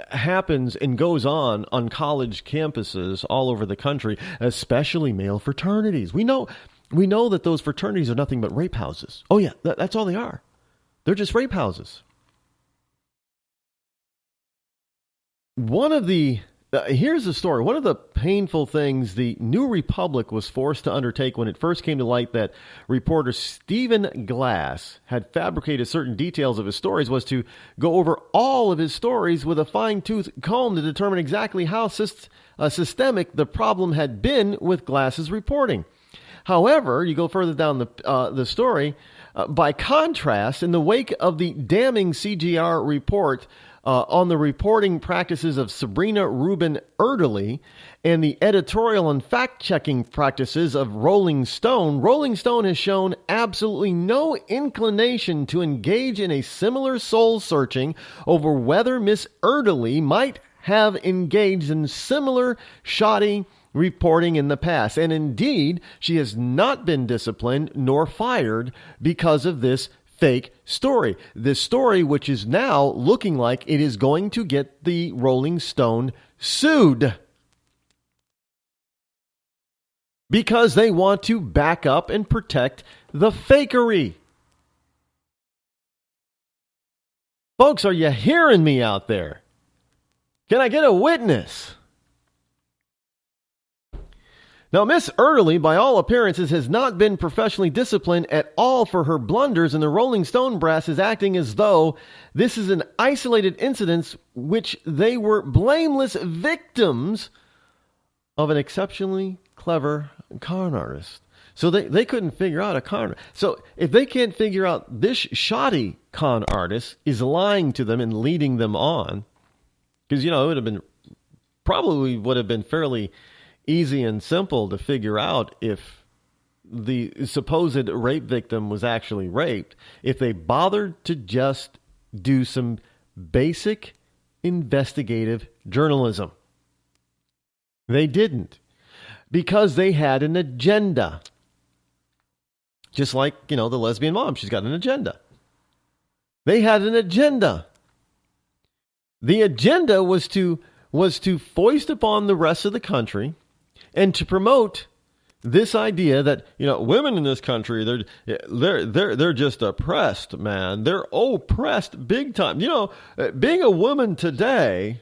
happens and goes on college campuses all over the country, especially male fraternities. We know that those fraternities are nothing but rape houses. Oh, yeah, that's all they are. They're just rape houses. Here's the story. One of the painful things the New Republic was forced to undertake when it first came to light that reporter Stephen Glass had fabricated certain details of his stories was to go over all of his stories with a fine-tooth comb to determine exactly how systemic the problem had been with Glass's reporting. However, you go further down the story, by contrast, in the wake of the damning CGR report on the reporting practices of Sabrina Rubin Erdely and the editorial and fact-checking practices of Rolling Stone has shown absolutely no inclination to engage in a similar soul-searching over whether Miss Erdely might have engaged in similar shoddy reporting in the past. And indeed, she has not been disciplined nor fired because of this fake story. This story, which is now looking like it is going to get the Rolling Stone sued because they want to back up and protect the fakery. Folks, are you hearing me out there? Can I get a witness? Now, Miss Erdely, by all appearances, has not been professionally disciplined at all for her blunders, and the Rolling Stone brass is acting as though this is an isolated incident which they were blameless victims of an exceptionally clever con artist. So they couldn't figure out a con. So if they can't figure out this shoddy con artist is lying to them and leading them on, because, it would have been fairly easy and simple to figure out if the supposed rape victim was actually raped, if they bothered to just do some basic investigative journalism. They didn't, because they had an agenda. Just like, the lesbian mom, she's got an agenda. They had an agenda. The agenda was to foist upon the rest of the country and to promote this idea that, women in this country, they're just oppressed, man. They're oppressed big time. Being a woman today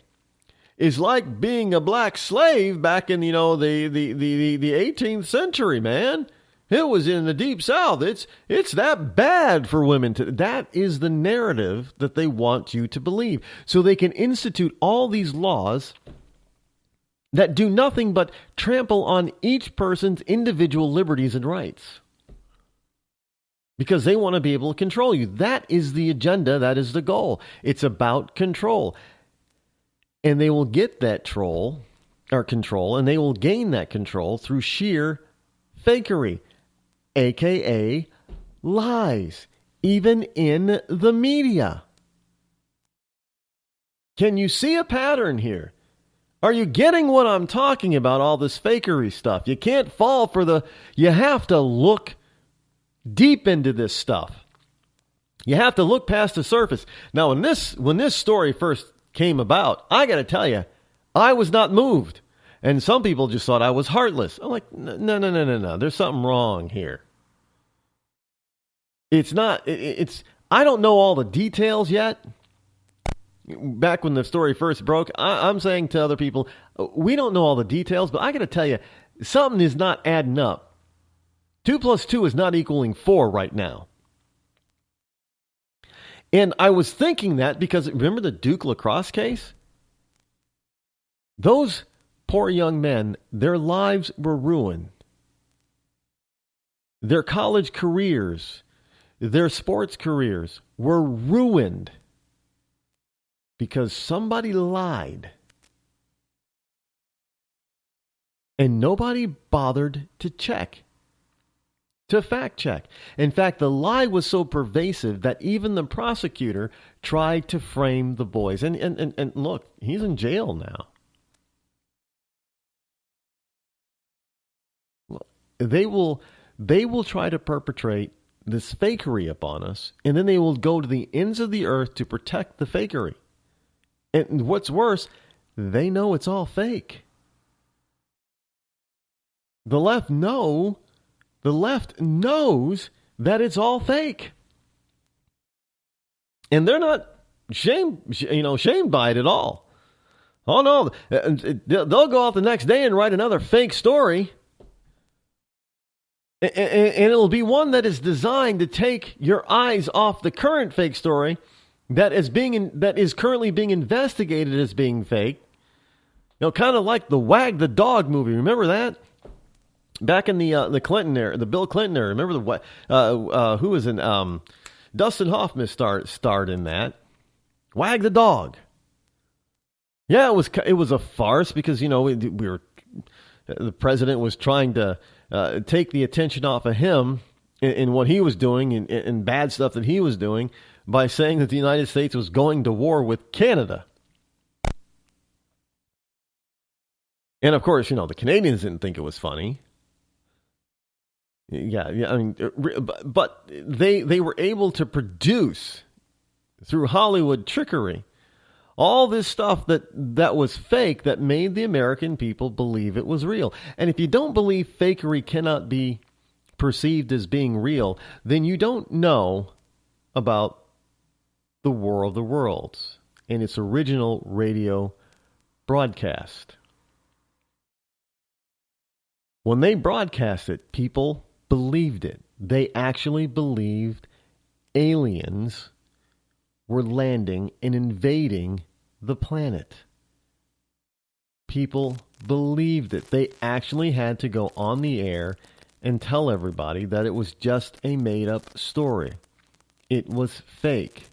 is like being a black slave back in, the 18th century, man. It was in the Deep South. It's that bad for women. That is the narrative that they want you to believe. So they can institute all these laws that do nothing but trample on each person's individual liberties and rights. Because they want to be able to control you. That is the agenda. That is the goal. It's about control. And they will get that control, and they will gain that control through sheer fakery, a.k.a. lies, even in the media. Can you see a pattern here? Are you getting what I'm talking about, all this fakery stuff? You can't fall for you have to look deep into this stuff. You have to look past the surface. Now, when this story first came about, I got to tell you, I was not moved. And some people just thought I was heartless. I'm like, no. There's something wrong here. It's not, I don't know all the details yet. Back when the story first broke, I'm saying to other people, we don't know all the details, but I got to tell you, something is not adding up. 2 plus 2 is not equaling 4 right now. And I was thinking that because remember the Duke lacrosse case? Those poor young men, their lives were ruined. Their college careers, their sports careers were ruined because somebody lied. And nobody bothered to check, to fact check. In fact, the lie was so pervasive that even the prosecutor tried to frame the boys. And look, he's in jail now. They will try to perpetrate this fakery upon us, and then they will go to the ends of the earth to protect the fakery. And what's worse, they know it's all fake. The left knows that it's all fake. And they're not shamed by it at all. Oh no, they'll go out the next day and write another fake story. And it'll be one that is designed to take your eyes off the current fake story that is currently being investigated as being fake. Kind of like the Wag the Dog movie. Remember that? Back in the Clinton era, the Bill Clinton era. Remember who was in Dustin Hoffman starred in that? Wag the Dog. Yeah, it was a farce because the president was trying to take the attention off of him in what he was doing and bad stuff that he was doing by saying that the United States was going to war with Canada. And of course, the Canadians didn't think it was funny. Yeah. I mean, but they were able to produce through Hollywood trickery all this stuff that was fake that made the American people believe it was real. And if you don't believe fakery cannot be perceived as being real, then you don't know about the War of the Worlds and its original radio broadcast. When they broadcast it, people believed it. They actually believed aliens were landing and invading the planet. People believed it. They actually had to go on the air and tell everybody that it was just a made-up story. It was fake.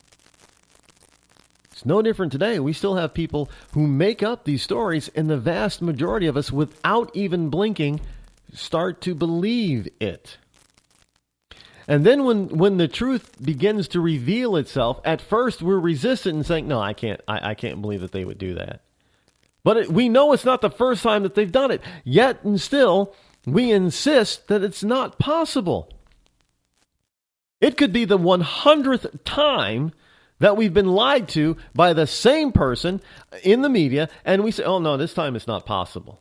It's no different today. We still have people who make up these stories, and the vast majority of us, without even blinking, start to believe it. And then when the truth begins to reveal itself, at first we're resistant and saying, no, I can't believe that they would do that. But we know it's not the first time that they've done it. Yet and still, we insist that it's not possible. It could be the 100th time that we've been lied to by the same person in the media, and we say, oh no, this time it's not possible.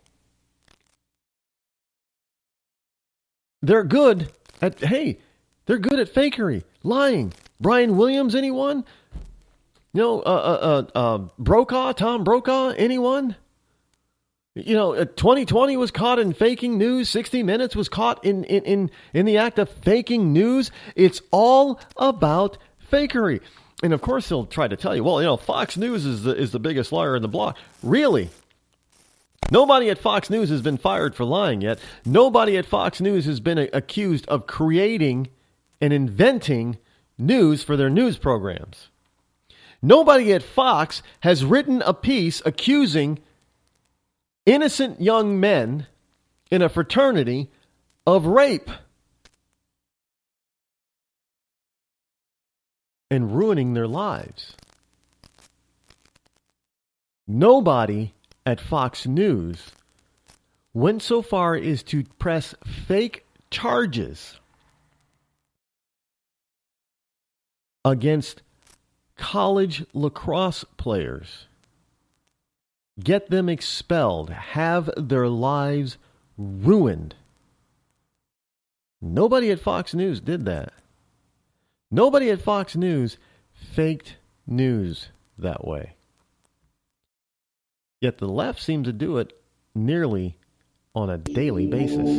They're good at fakery, lying. Brian Williams, anyone? Brokaw, Tom Brokaw, anyone? 2020 was caught in faking news. 60 Minutes was caught in the act of faking news. It's all about fakery. And of course they'll try to tell you, well, Fox News is the biggest liar in the block. Really? Nobody at Fox News has been fired for lying yet. Nobody at Fox News has been accused of creating and inventing news for their news programs. Nobody at Fox has written a piece accusing innocent young men in a fraternity of rape and ruining their lives. Nobody at Fox News went so far as to press fake charges against college lacrosse players, get them expelled, have their lives ruined. Nobody at Fox News did that. Nobody at Fox News faked news that way. Yet the left seems to do it nearly on a daily basis.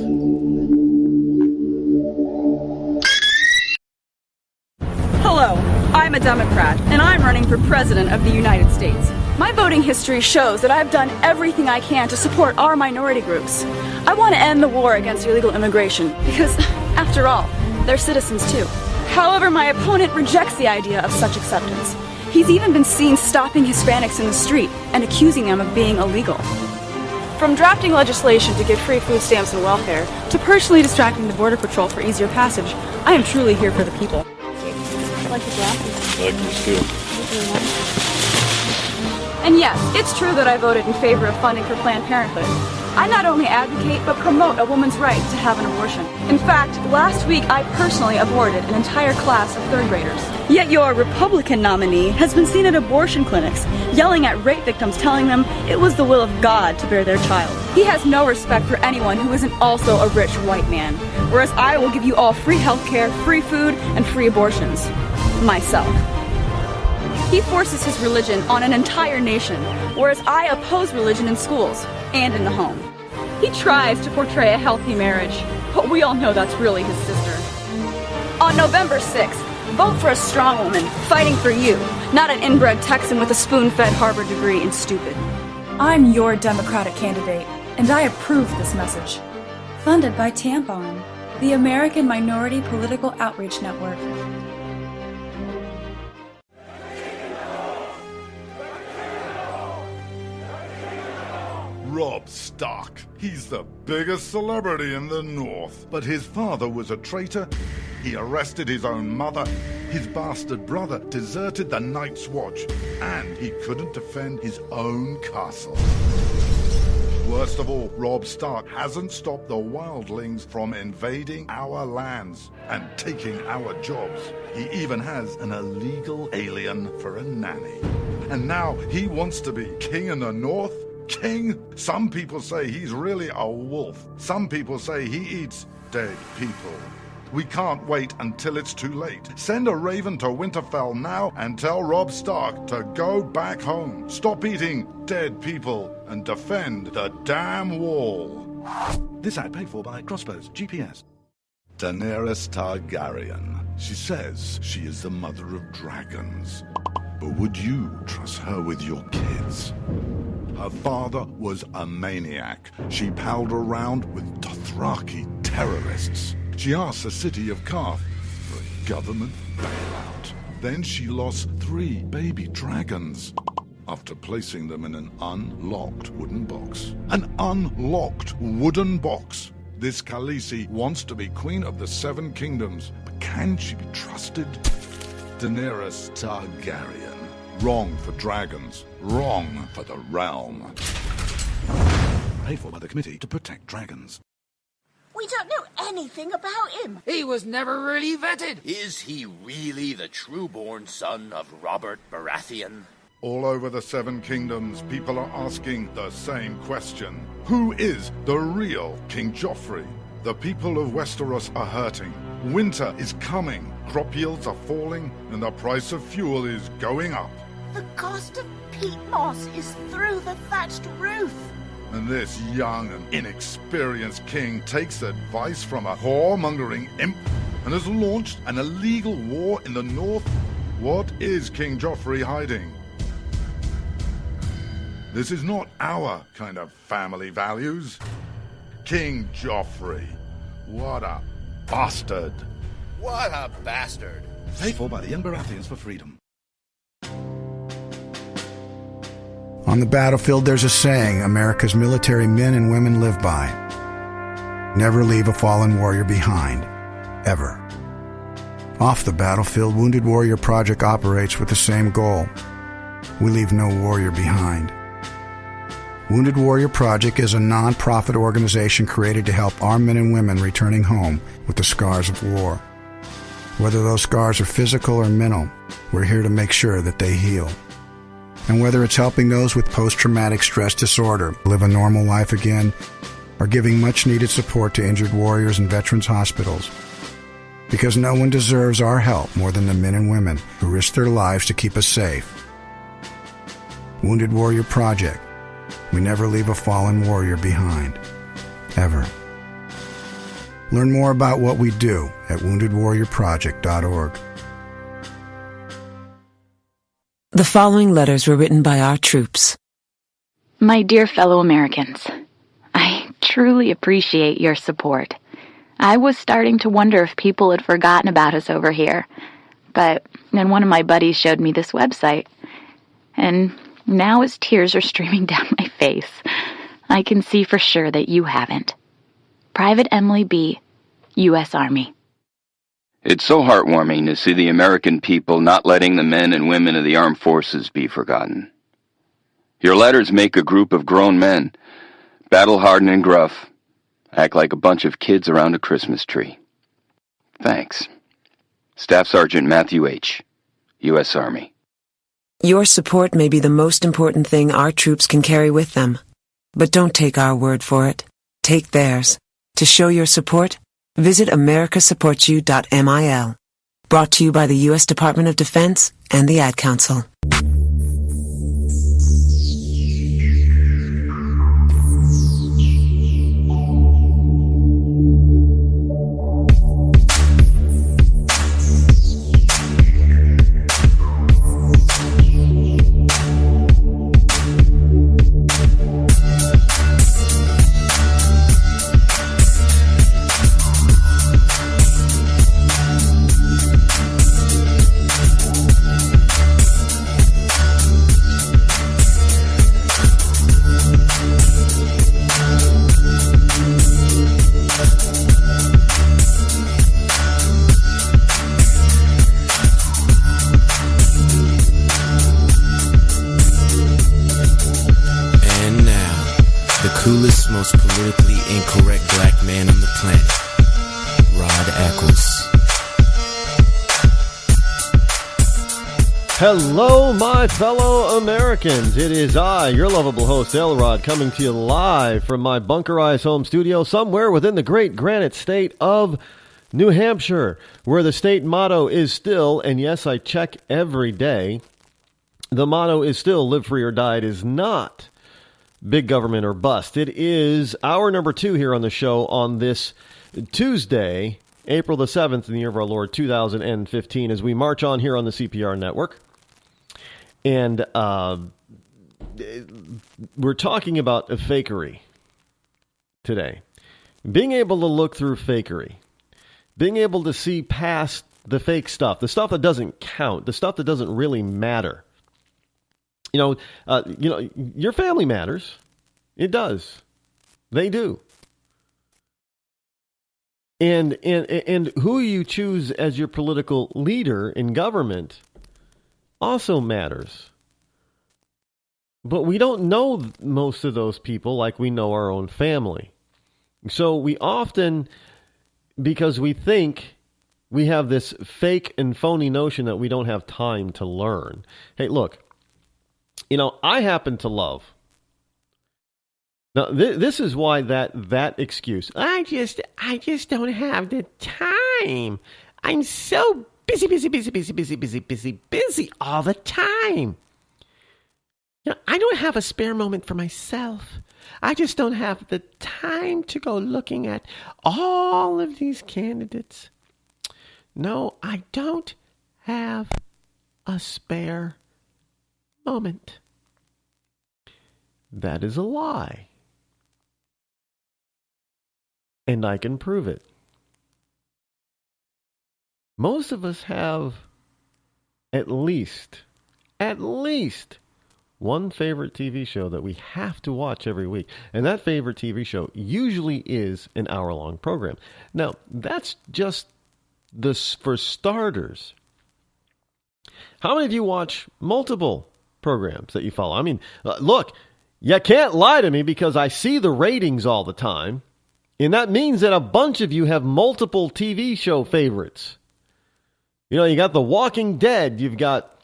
Hello, I'm a Democrat, and I'm running for President of the United States. My voting history shows that I've done everything I can to support our minority groups. I want to end the war against illegal immigration, because, after all, they're citizens too. However, my opponent rejects the idea of such acceptance. He's even been seen stopping Hispanics in the street and accusing them of being illegal. From drafting legislation to give free food stamps and welfare, to personally distracting the Border Patrol for easier passage, I am truly here for the people. I like the glasses. I like this too. And yes, it's true that I voted in favor of funding for Planned Parenthood. I not only advocate, but promote a woman's right to have an abortion. In fact, last week I personally aborted an entire class of third graders. Yet your Republican nominee has been seen at abortion clinics, yelling at rape victims, telling them it was the will of God to bear their child. He has no respect for anyone who isn't also a rich white man, whereas I will give you all free healthcare, free food, and free abortions. Myself. He forces his religion on an entire nation, whereas I oppose religion in schools and in the home. He tries to portray a healthy marriage, but we all know that's really his sister. On November 6th, vote for a strong woman fighting for you, not an inbred Texan with a spoon-fed Harvard degree and stupid. I'm your Democratic candidate, and I approve this message. Funded by Tampon, the American Minority Political Outreach Network. Rob Stark. He's the biggest celebrity in the North. But his father was a traitor. He arrested his own mother. His bastard brother deserted the Night's Watch. And he couldn't defend his own castle. Worst of all, Rob Stark hasn't stopped the wildlings from invading our lands and taking our jobs. He even has an illegal alien for a nanny. And now he wants to be king in the North? King? Some people say he's really a wolf. Some people say he eats dead people. We can't wait until it's too late. Send a raven to Winterfell now and tell Rob Stark to go back home. Stop eating dead people and defend the damn wall. This ad paid for by Crossbows GPS. Daenerys Targaryen. She says she is the mother of dragons. But would you trust her with your kids? Her father was a maniac. She palled around with Dothraki terrorists. She asked the city of Karth for a government bailout. Then she lost 3 baby dragons after placing them in an unlocked wooden box. An unlocked wooden box. This Khaleesi wants to be queen of the 7 kingdoms, but can she be trusted? Daenerys Targaryen. Wrong for dragons. Wrong for the realm. Paid for by the Committee to Protect Dragons. We don't know anything about him. He was never really vetted. Is he really the true-born son of Robert Baratheon? All over the 7 kingdoms, people are asking the same question. Who is the real King Joffrey? The people of Westeros are hurting. Winter is coming. Crop yields are falling, and the price of fuel is going up. The cost of peat moss is through the thatched roof. And this young and inexperienced king takes advice from a whoremongering imp and has launched an illegal war in the north? What is King Joffrey hiding? This is not our kind of family values. King Joffrey. What a bastard. What a bastard. Paid for by the Young Baratheons for Freedom. On the battlefield, there's a saying America's military men and women live by. Never leave a fallen warrior behind. Ever. Off the battlefield, Wounded Warrior Project operates with the same goal. We leave no warrior behind. Wounded Warrior Project is a non-profit organization created to help our men and women returning home with the scars of war. Whether those scars are physical or mental, we're here to make sure that they heal. And whether it's helping those with post-traumatic stress disorder live a normal life again, or giving much-needed support to injured warriors in veterans' hospitals, Because no one deserves our help more than the men and women who risk their lives to keep us safe. Wounded Warrior Project. We never leave a fallen warrior behind. Ever. Learn more about what we do at woundedwarriorproject.org. The following letters were written by our troops. My dear fellow Americans, I truly appreciate your support. I was starting to wonder if people had forgotten about us over here, but then one of my buddies showed me this website, and now as tears are streaming down my face, I can see for sure that you haven't. Private Emily B., U.S. Army. It's so heartwarming to see the American people not letting the men and women of the armed forces be forgotten. Your letters make a group of grown men, battle-hardened and gruff, act like a bunch of kids around a Christmas tree. Thanks. Staff Sergeant Matthew H., U.S. Army. Your support may be the most important thing our troops can carry with them. But don't take our word for it. Take theirs. To show your support, visit americasupportsyou.mil. Brought to you by the U.S. Department of Defense and the Ad Council. Coolest, most politically incorrect black man on the planet, Rod Eccles. Hello, my fellow Americans. It is I, your lovable host, Elrod, coming to you live from my bunkerized home studio somewhere within the great granite state of New Hampshire, where the state motto is still, and yes, I check every day, the motto is still live free or die. It is not big government or bust. It is hour number 2 here on the show on this Tuesday, April the 7th in the year of our Lord 2015, as we march on here on the CPR network. And we're talking about fakery today. Being able to look through fakery. Being able to see past the fake stuff, the stuff that doesn't count, the stuff that doesn't really matter. You know, your family matters. It does. They do. And who you choose as your political leader in government also matters. But we don't know most of those people like we know our own family. So we often, because we think we have this fake and phony notion that we don't have time to learn. Hey, look. You know, I happen to love. Now, this is why that excuse. I just don't have the time. I'm so busy all the time. You know, I don't have a spare moment for myself. I just don't have the time to go looking at all of these candidates. No, I don't have a spare moment. That is a lie. And I can prove it. Most of us have at least one favorite TV show that we have to watch every week. And that favorite TV show usually is an hour-long program. Now, that's just for starters. How many of you watch multiple programs that you follow? I mean, look, you can't lie to me because I see the ratings all the time. And that means that a bunch of you have multiple TV show favorites. You know, you got The Walking Dead. You've got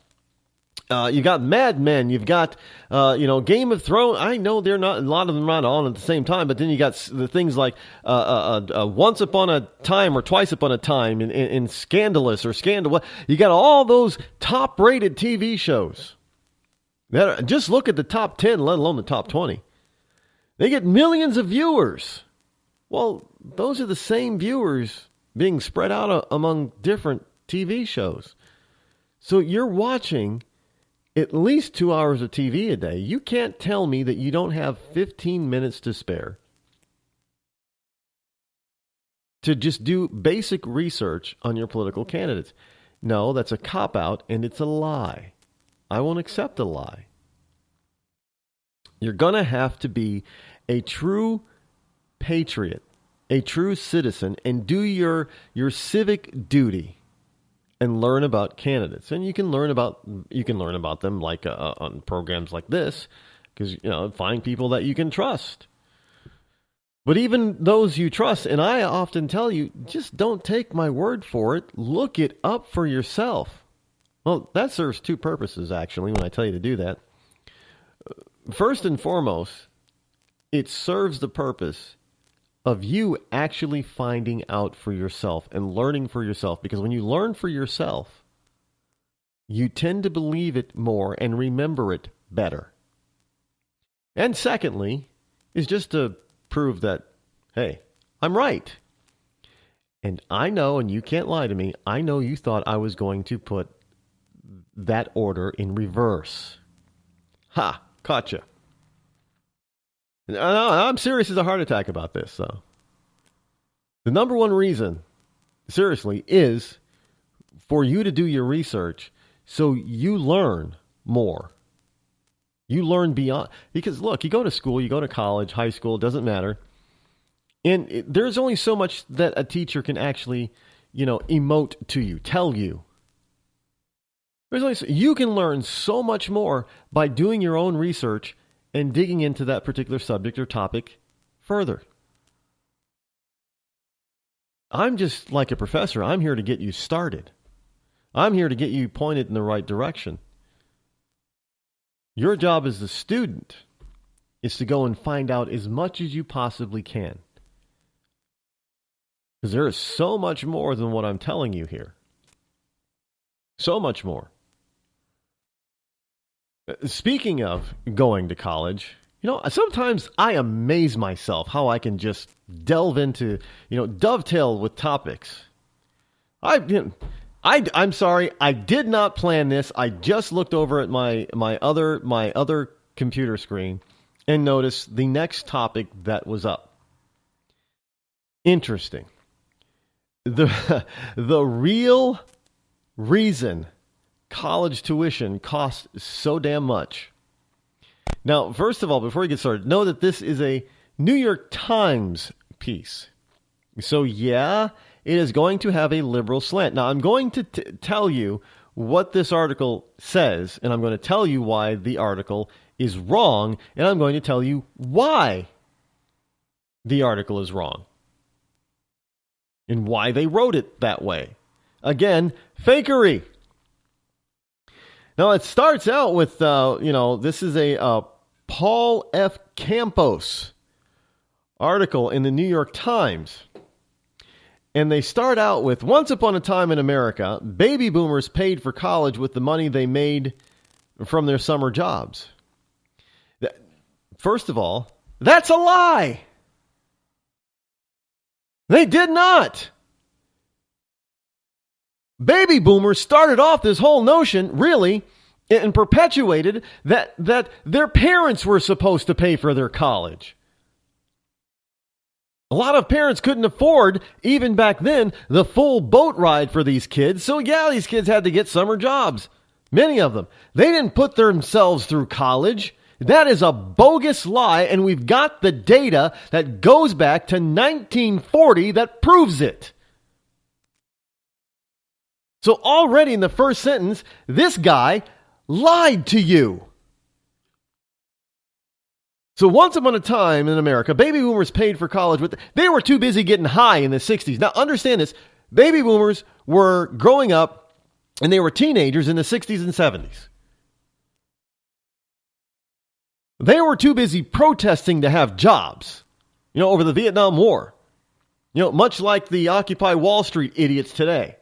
You got Mad Men. You've got, Game of Thrones. I know they're not, a lot of them not on at the same time, but then you got the things like Once Upon a Time or Twice Upon a Time in Scandalous or Scandal. You got all those top-rated TV shows. Just look at the top 10, let alone the top 20. They get millions of viewers. Well, those are the same viewers being spread out among different TV shows. So you're watching at least 2 hours of TV a day. You can't tell me that you don't have 15 minutes to spare to just do basic research on your political candidates. No, that's a cop-out, and it's a lie. I won't accept a lie. You're going to have to be a true patriot, a true citizen, and do your civic duty and learn about candidates. And you can learn about them like on programs like this, because find people that you can trust. But even those you trust, and I often tell you, just don't take my word for it. Look it up for yourself. Well, that serves two purposes, actually, when I tell you to do that. First and foremost, it serves the purpose of you actually finding out for yourself and learning for yourself. Because when you learn for yourself, you tend to believe it more and remember it better. And secondly, is just to prove that, hey, I'm right. And I know, and you can't lie to me, I know you thought I was going to put that order in reverse. Ha! Caught you. No, I'm serious as a heart attack about this, though. The number one reason, seriously, is for you to do your research so you learn more. You learn beyond. Because, look, you go to school, you go to college, high school, it doesn't matter. And there's only so much that a teacher can actually, emote to you, tell you. You can learn so much more by doing your own research and digging into that particular subject or topic further. I'm just like a professor. I'm here to get you started. I'm here to get you pointed in the right direction. Your job as the student is to go and find out as much as you possibly can. Because there is so much more than what I'm telling you here. So much more. Speaking of going to college, sometimes I amaze myself how I can just delve into, dovetail with topics. I'm sorry, I did not plan this. I just looked over at my other computer screen and noticed the next topic that was up. Interesting. The real reason college tuition costs so damn much. Now, first of all, before we get started, know that this is a New York Times piece. So, yeah, it is going to have a liberal slant. Now, I'm going to tell you what this article says, and I'm going to tell you why the article is wrong, and I'm going to tell you why the article is wrong and why they wrote it that way. Again, fakery. Now, it starts out with, this is a Paul F. Campos article in the New York Times. And they start out with, once upon a time in America, baby boomers paid for college with the money they made from their summer jobs. First of all, that's a lie. They did not. Baby boomers started off this whole notion, really, and perpetuated that their parents were supposed to pay for their college. A lot of parents couldn't afford, even back then, the full boat ride for these kids. So yeah, these kids had to get summer jobs. Many of them. They didn't put themselves through college. That is a bogus lie, and we've got the data that goes back to 1940 that proves it. So already in the first sentence, this guy lied to you. So once upon a time in America, baby boomers paid for college they were too busy getting high in the 60s. Now understand this, baby boomers were growing up and they were teenagers in the 60s and 70s. They were too busy protesting to have jobs, over the Vietnam War. Much like the Occupy Wall Street idiots today.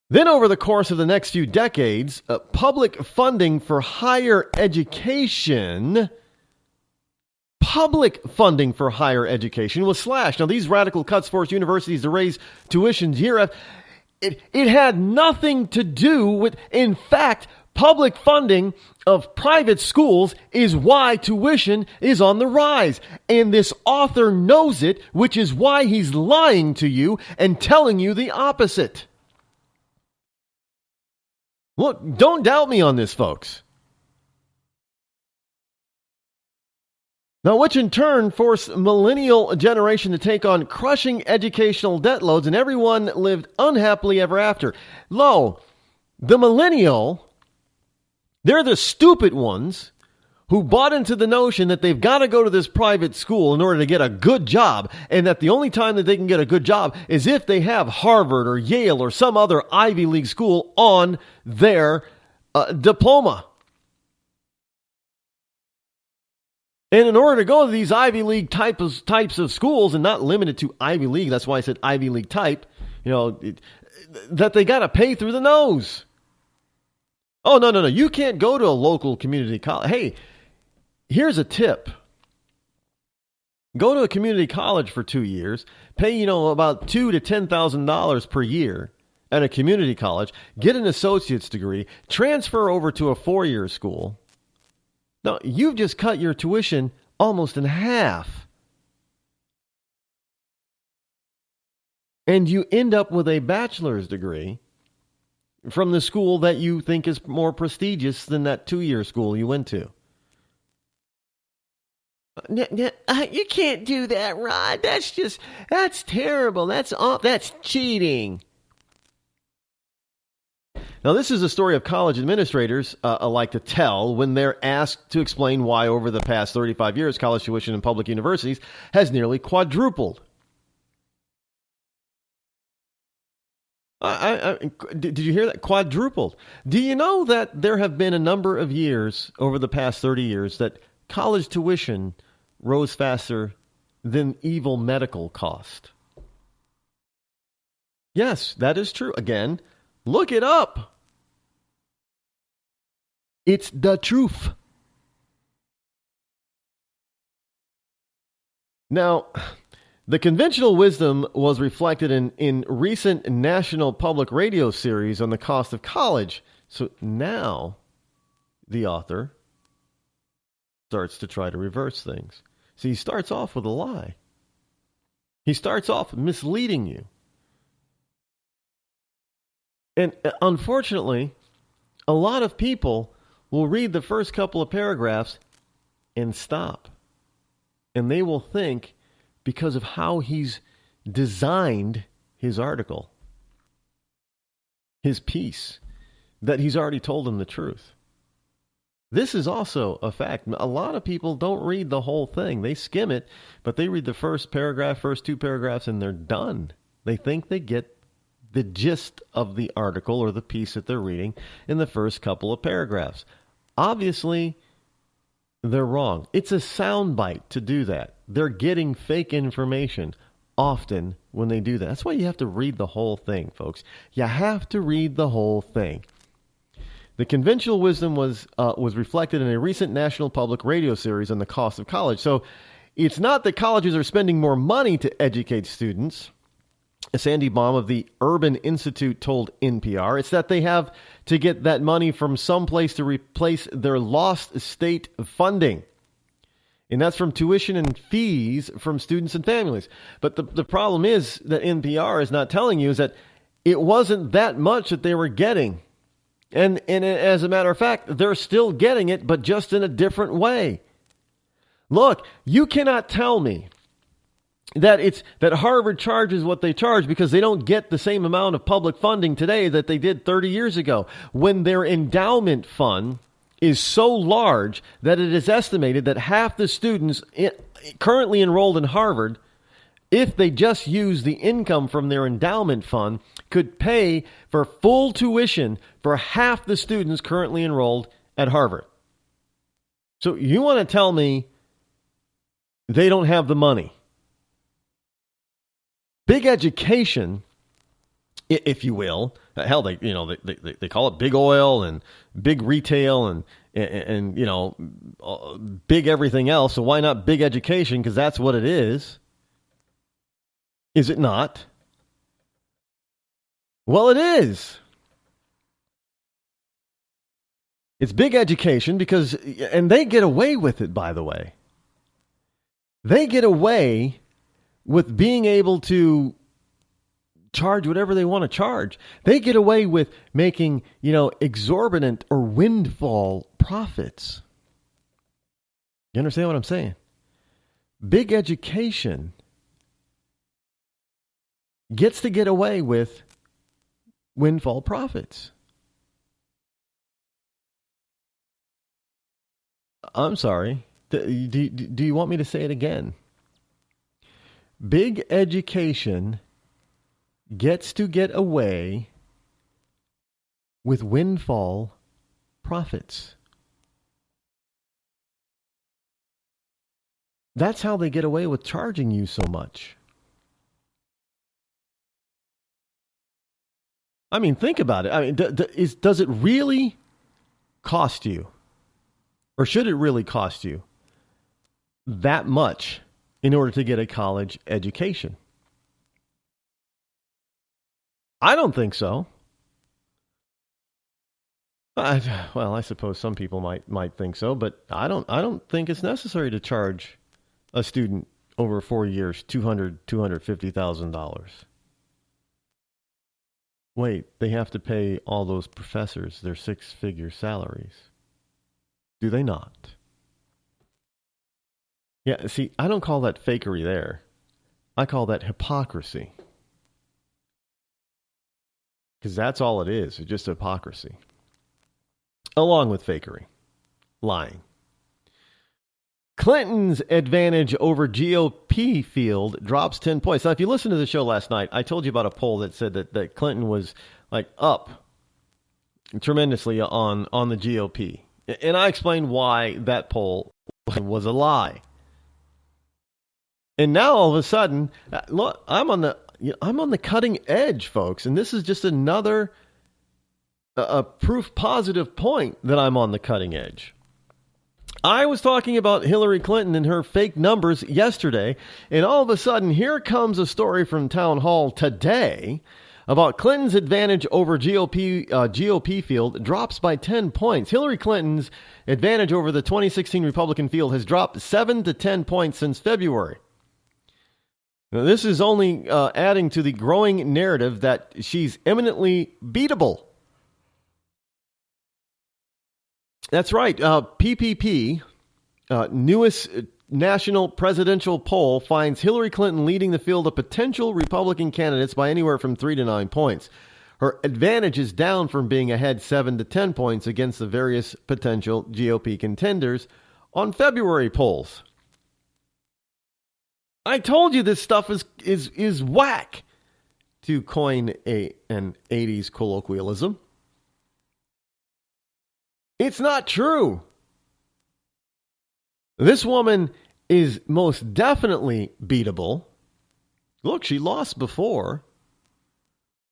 Then over the course of the next few decades, public funding for higher education was slashed. Now, these radical cuts forced universities to raise tuitions year after. It had nothing to do with, in fact, public funding of private schools is why tuition is on the rise. And this author knows it, which is why he's lying to you and telling you the opposite. Look, don't doubt me on this, folks. Now, which in turn forced millennial generation to take on crushing educational debt loads, and everyone lived unhappily ever after. Lo, the millennial, they're the stupid ones who bought into the notion that they've got to go to this private school in order to get a good job, and that the only time that they can get a good job is if they have Harvard or Yale or some other Ivy League school on their diploma. And in order to go to these Ivy League types of schools, and not limited to Ivy League, that's why I said Ivy League type, that they got to pay through the nose. Oh, no. You can't go to a local community college. Hey, here's a tip. Go to a community college for 2 years, pay, about $2,000 to $10,000 per year at a community college, get an associate's degree, transfer over to a 4-year school. Now, you've just cut your tuition almost in half. And you end up with a bachelor's degree from the school that you think is more prestigious than that 2-year school you went to. You can't do that, Rod. That's terrible. That's cheating. Now, this is a story of college administrators like to tell when they're asked to explain why over the past 35 years, college tuition in public universities has nearly quadrupled. Did you hear that? Quadrupled. Do you know that there have been a number of years over the past 30 years that college tuition rose faster than evil medical cost? Yes, that is true. Again, look it up. It's the truth. Now, the conventional wisdom was reflected in recent national public radio series on the cost of college. So now the author starts to try to reverse things. See, he starts off with a lie. He starts off misleading you. And unfortunately, a lot of people will read the first couple of paragraphs and stop. And they will think, because of how he's designed his article, his piece, that he's already told them the truth. This is also a fact. A lot of people don't read the whole thing. They skim it, but they read the first paragraph, first 2 paragraphs, and they're done. They think they get the gist of the article or the piece that they're reading in the first couple of paragraphs. Obviously, they're wrong. It's a soundbite to do that. They're getting fake information often when they do that. That's why you have to read the whole thing, folks. You have to read the whole thing. The conventional wisdom was reflected in a recent national public radio series on the cost of college. So it's not that colleges are spending more money to educate students. Sandy Baum of the Urban Institute told NPR. It's that they have to get that money from someplace to replace their lost state funding. And that's from tuition and fees from students and families. But the problem is that NPR is not telling you is that it wasn't that much that they were getting. And as a matter of fact, they're still getting it, but just in a different way. Look, you cannot tell me that Harvard charges what they charge because they don't get the same amount of public funding today that they did 30 years ago, when their endowment fund is so large that it is estimated that half the students currently enrolled in Harvard, if they just use the income from their endowment fund, could pay for full tuition for half the students currently enrolled at Harvard. So you want to tell me they don't have the money? Big education, if you will. Hell, they call it big oil and big retail and big everything else. So why not big education? Because that's what it is. Is it not? Well, it is. It's big education because, and they get away with it, by the way. They get away with being able to charge whatever they want to charge. They get away with making, exorbitant or windfall profits. You understand what I'm saying? Big education gets to get away with windfall profits. I'm sorry. Do you want me to say it again? Big education gets to get away with windfall profits. That's how they get away with charging you so much. I mean, think about it. I mean, does it really cost you, or should it really cost you that much in order to get a college education? I don't think so. Well, I suppose some people might think so, but I don't think it's necessary to charge a student over 4 years $250,000. Wait, they have to pay all those professors their six-figure salaries. Do they not? Yeah, see, I don't call that fakery there. I call that hypocrisy. Because that's all it is. It's just hypocrisy. Along with fakery. Lying. Clinton's advantage over GOP field drops 10 points. Now, if you listened to the show last night, I told you about a poll that said that Clinton was up tremendously on the GOP. And I explained why that poll was a lie. And now all of a sudden, look, I'm on the cutting edge, folks. And this is just another proof positive point that I'm on the cutting edge. I was talking about Hillary Clinton and her fake numbers yesterday, and all of a sudden, here comes a story from Town Hall today about Clinton's advantage over GOP field drops by 10 points. Hillary Clinton's advantage over the 2016 Republican field has dropped 7 to 10 points since February. Now, this is only adding to the growing narrative that she's eminently beatable. That's right. PPP, newest national presidential poll, finds Hillary Clinton leading the field of potential Republican candidates by anywhere from 3 to 9 points. Her advantage is down from being ahead 7 to 10 points against the various potential GOP contenders on February polls. I told you this stuff is whack, to coin an 80s colloquialism. It's not true. This woman is most definitely beatable. Look, she lost before.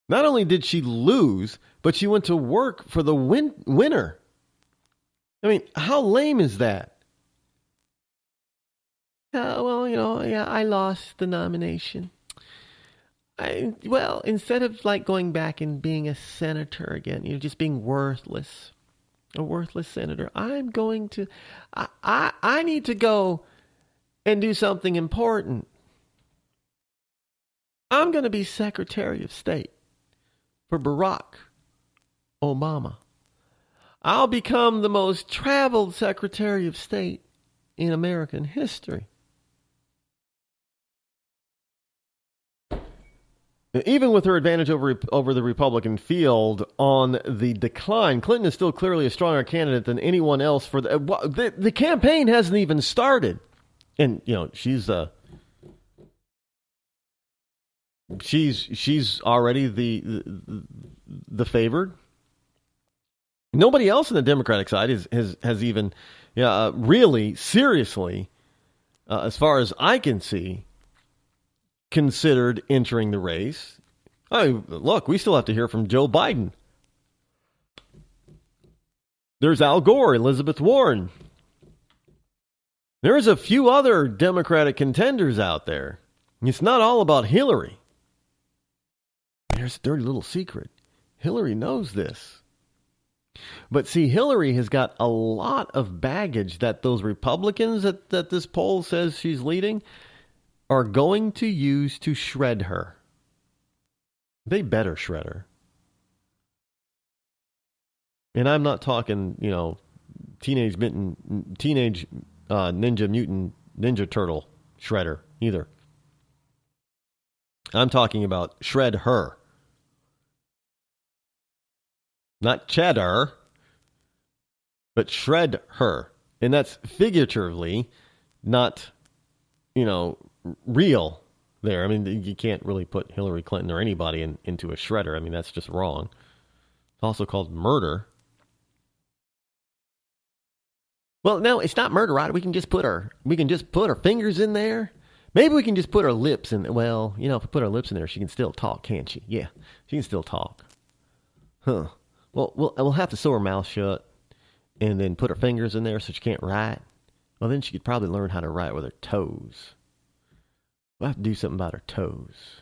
Not only did she lose, but she went to work for the winner. I mean, how lame is that? I lost the nomination. Instead of going back and being a senator again, just being worthless. A worthless senator. I need to go and do something important. I'm going to be Secretary of State for Barack Obama. I'll become the most traveled Secretary of State in American history. Even with her advantage over the Republican field on the decline, Clinton is still clearly a stronger candidate than anyone else. For the campaign hasn't even started, and she's already the favored. Nobody else on the Democratic side has even really, seriously, as far as I can see, considered entering the race. Look, we still have to hear from Joe Biden. There's Al Gore, Elizabeth Warren. There's a few other Democratic contenders out there. It's not all about Hillary. Here's a dirty little secret. Hillary knows this. But see, Hillary has got a lot of baggage that those Republicans that this poll says she's leading are going to use to shred her. They better shred her. And I'm not talking, Teenage Ninja Mutant Ninja Turtle shredder either. I'm talking about shred her. Not cheddar, but shred her. And that's figuratively, not, real there. I mean, you can't really put Hillary Clinton or anybody into a shredder. I mean, that's just wrong. It's also called murder. Well, no, it's not murder, right? We can just put our fingers in there. Maybe we can just put our lips in. Well, if we put our lips in there, she can still talk, can't she? Yeah, she can still talk. Huh. Well, we'll have to sew her mouth shut and then put her fingers in there so she can't write. Well, then she could probably learn how to write with her toes. We'll have to do something about her toes.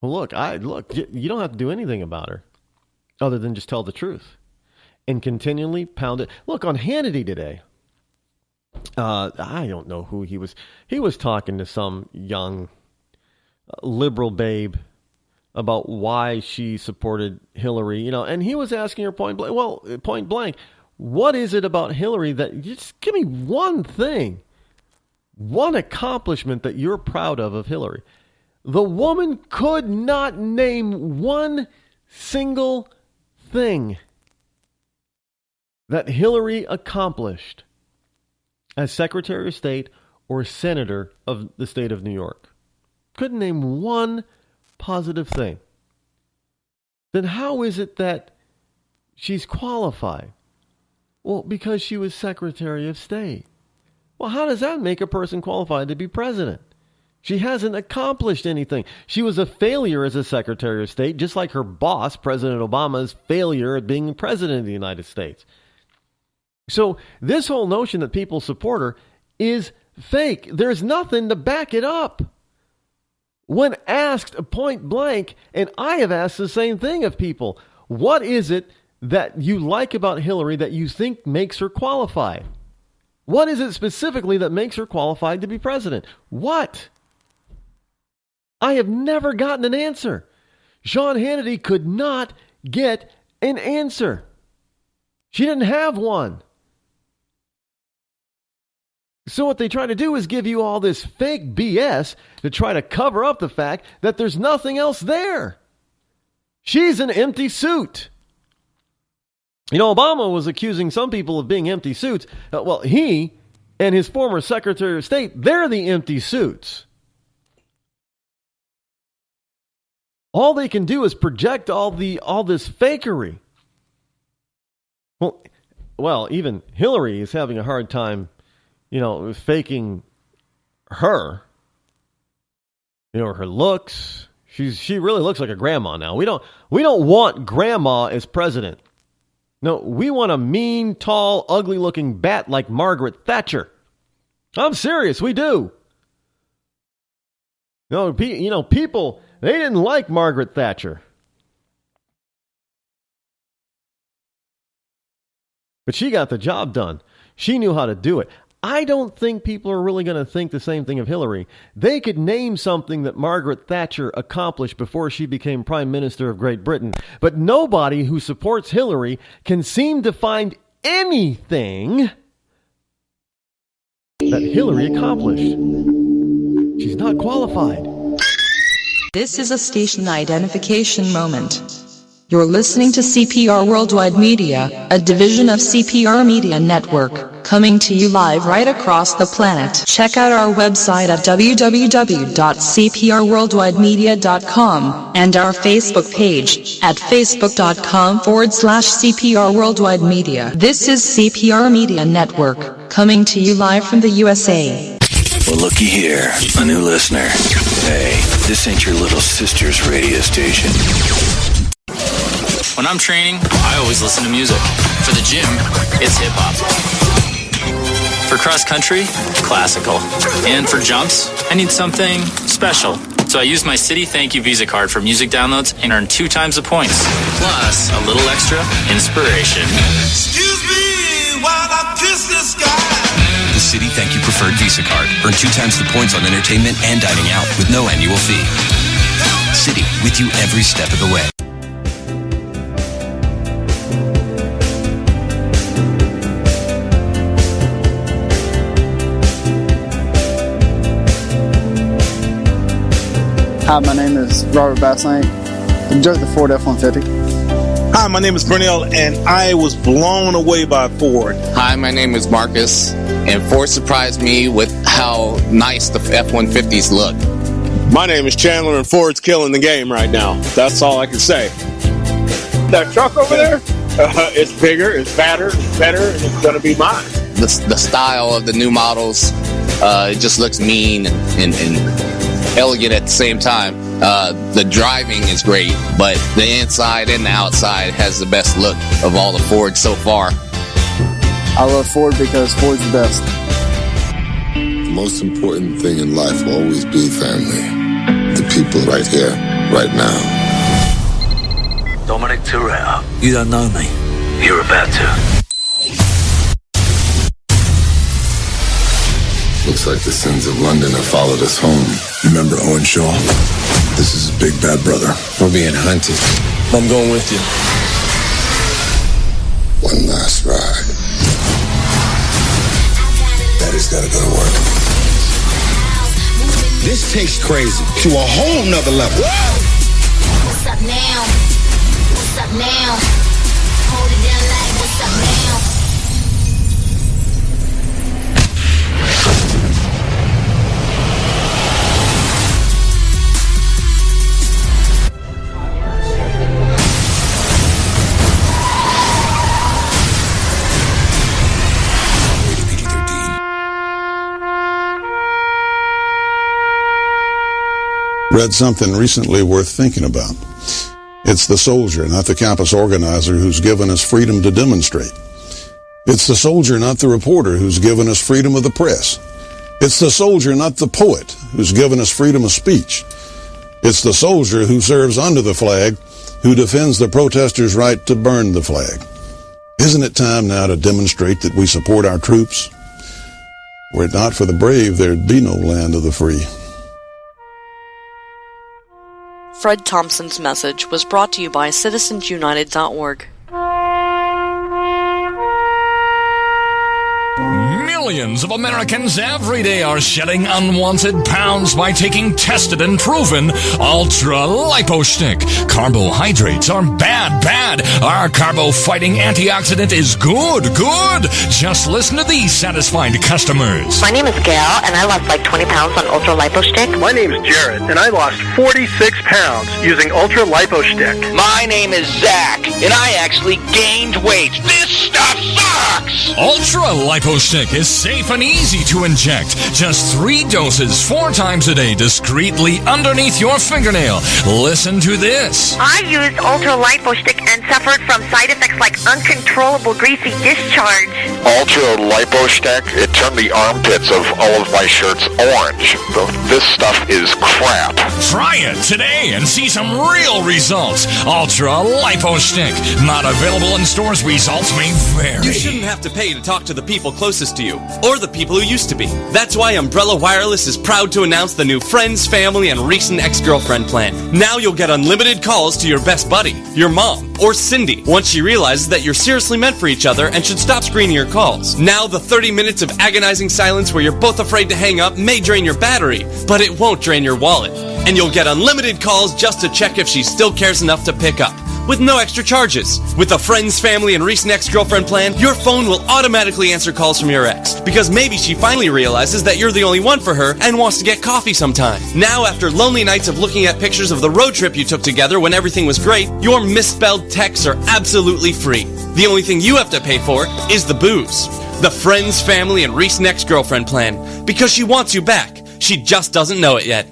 Well, look, you don't have to do anything about her other than just tell the truth and continually pound it. Look, on Hannity today, I don't know who he was. He was talking to some young liberal babe about why she supported Hillary, and he was asking her point blank, what is it about Hillary that, just give me one thing, one accomplishment that you're proud of Hillary. The woman could not name one single thing that Hillary accomplished as Secretary of State or Senator of the state of New York. Couldn't name one positive thing. Then how is it that she's qualified? Well, because she was Secretary of State. Well, how does that make a person qualified to be president? She hasn't accomplished anything. She was a failure as a Secretary of State, just like her boss, President Obama's failure at being president of the United States. So this whole notion that people support her is fake. There's nothing to back it up. When asked point blank, and I have asked the same thing of people, what is it that you like about Hillary that you think makes her qualified? What is it specifically that makes her qualified to be president? What? I have never gotten an answer. Sean Hannity could not get an answer. She didn't have one. So what they try to do is give you all this fake BS to try to cover up the fact that there's nothing else there. She's an empty suit. Obama was accusing some people of being empty suits. Well, he and his former Secretary of State, they're the empty suits. All they can do is project all this fakery. Well, even Hillary is having a hard time faking her, her looks. She really looks like a grandma now. We don't want grandma as president. No, we want a mean, tall, ugly-looking bat like Margaret Thatcher. I'm serious, we do. No, people, they didn't like Margaret Thatcher. But she got the job done. She knew how to do it. I don't think people are really going to think the same thing of Hillary. They could name something that Margaret Thatcher accomplished before she became Prime Minister of Great Britain. But nobody who supports Hillary can seem to find anything that Hillary accomplished. She's not qualified. This is a station identification moment. You're listening to CPR Worldwide Media, a division of CPR Media Network, coming to you live right across the planet. Check out our website at www.cprworldwidemedia.com and our Facebook page at facebook.com/CPR Worldwide Media. This is CPR Media Network, coming to you live from the USA. Well, looky here, a new listener. Hey, this ain't your little sister's radio station. When I'm training, I always listen to music. For the gym, it's hip-hop. For cross-country, classical. And for jumps, I need something special. So I use my Citi Thank You Visa card for music downloads and earn 2 times the points. Plus, a little extra inspiration. Excuse me while I kiss this guy. The Citi Thank You Preferred Visa card. Earn 2 times the points on entertainment and dining out with no annual fee. Citi, with you every step of the way. Hi, my name is Robert Bassank. Enjoyed the Ford F-150. Hi, my name is Brunel, and I was blown away by Ford. Hi, my name is Marcus, and Ford surprised me with how nice the F-150s look. My name is Chandler, and Ford's killing the game right now. That's all I can say. That truck over there, it's bigger, it's fatter, it's better, and it's going to be mine. The style of the new models, it just looks mean and elegant at the same time. The driving is great, but the inside and the outside has the best look of all the Fords so far. I love Ford because Ford's the best. The most important thing in life will always be family. The people right here, right now. Dominic Toretto. You don't know me. You're about to. Looks like the sins of London have followed us home. Remember Owen Shaw? This is his big bad brother. We're being hunted. I'm going with you. One last ride. Daddy's gotta go to work. This takes crazy to a whole nother level. What's up now? What's up now? Hold it down like what's up now? Read something recently worth thinking about. It's the soldier, not the campus organizer, who's given us freedom to demonstrate. It's the soldier, not the reporter, who's given us freedom of the press. It's the soldier, not the poet, who's given us freedom of speech. It's the soldier who serves under the flag, who defends the protesters' right to burn the flag. Isn't it time now to demonstrate that we support our troops? Were it not for the brave, there'd be no land of the free. Fred Thompson's message was brought to you by citizensunited.org. Millions of Americans every day are shedding unwanted pounds by taking tested and proven ultra-lipostick. Carbohydrates are bad. Our carbo-fighting antioxidant is good. Just listen to these satisfied customers. My name is Gail, and I lost like 20 pounds on Ultra Lipo Stick. My name is Jared, and I lost 46 pounds using Ultra Lipo Stick. My name is Zach, and I actually gained weight. This stuff sucks! Ultra Lipo Stick is safe and easy to inject. Just 3 doses 4 times a day discreetly underneath your fingernail. Listen to this. I used Ultra Lipo Stick and suffered from side effects like uncontrollable greasy discharge. Ultra Lipostick, it turned the armpits of all of my shirts orange. This stuff is crap. Try it today and see some real results. Ultra Lipostick. Not available in stores. Results may vary. You shouldn't have to pay to talk to the people closest to you, or the people who used to be. That's why Umbrella Wireless is proud to announce the new Friends, Family, and Recent Ex-Girlfriend plan. Now you'll get unlimited calls to your best buddy, your mom, or Cindy, once she realizes that you're seriously meant for each other and should stop screening your calls. Now the 30 minutes of agonizing silence where you're both afraid to hang up may drain your battery, but it won't drain your wallet. And you'll get unlimited calls just to check if she still cares enough to pick up. with no extra charges. With the Friends, Family, and Recent Ex-Girlfriend plan, your phone will automatically answer calls from your ex, because maybe she finally realizes that you're the only one for her and wants to get coffee sometime. Now, after lonely nights of looking at pictures of the road trip you took together when everything was great, your misspelled texts are absolutely free. The only thing you have to pay for is the booze. The Friends, Family, and Recent Ex-Girlfriend plan, because she wants you back. She just doesn't know it yet.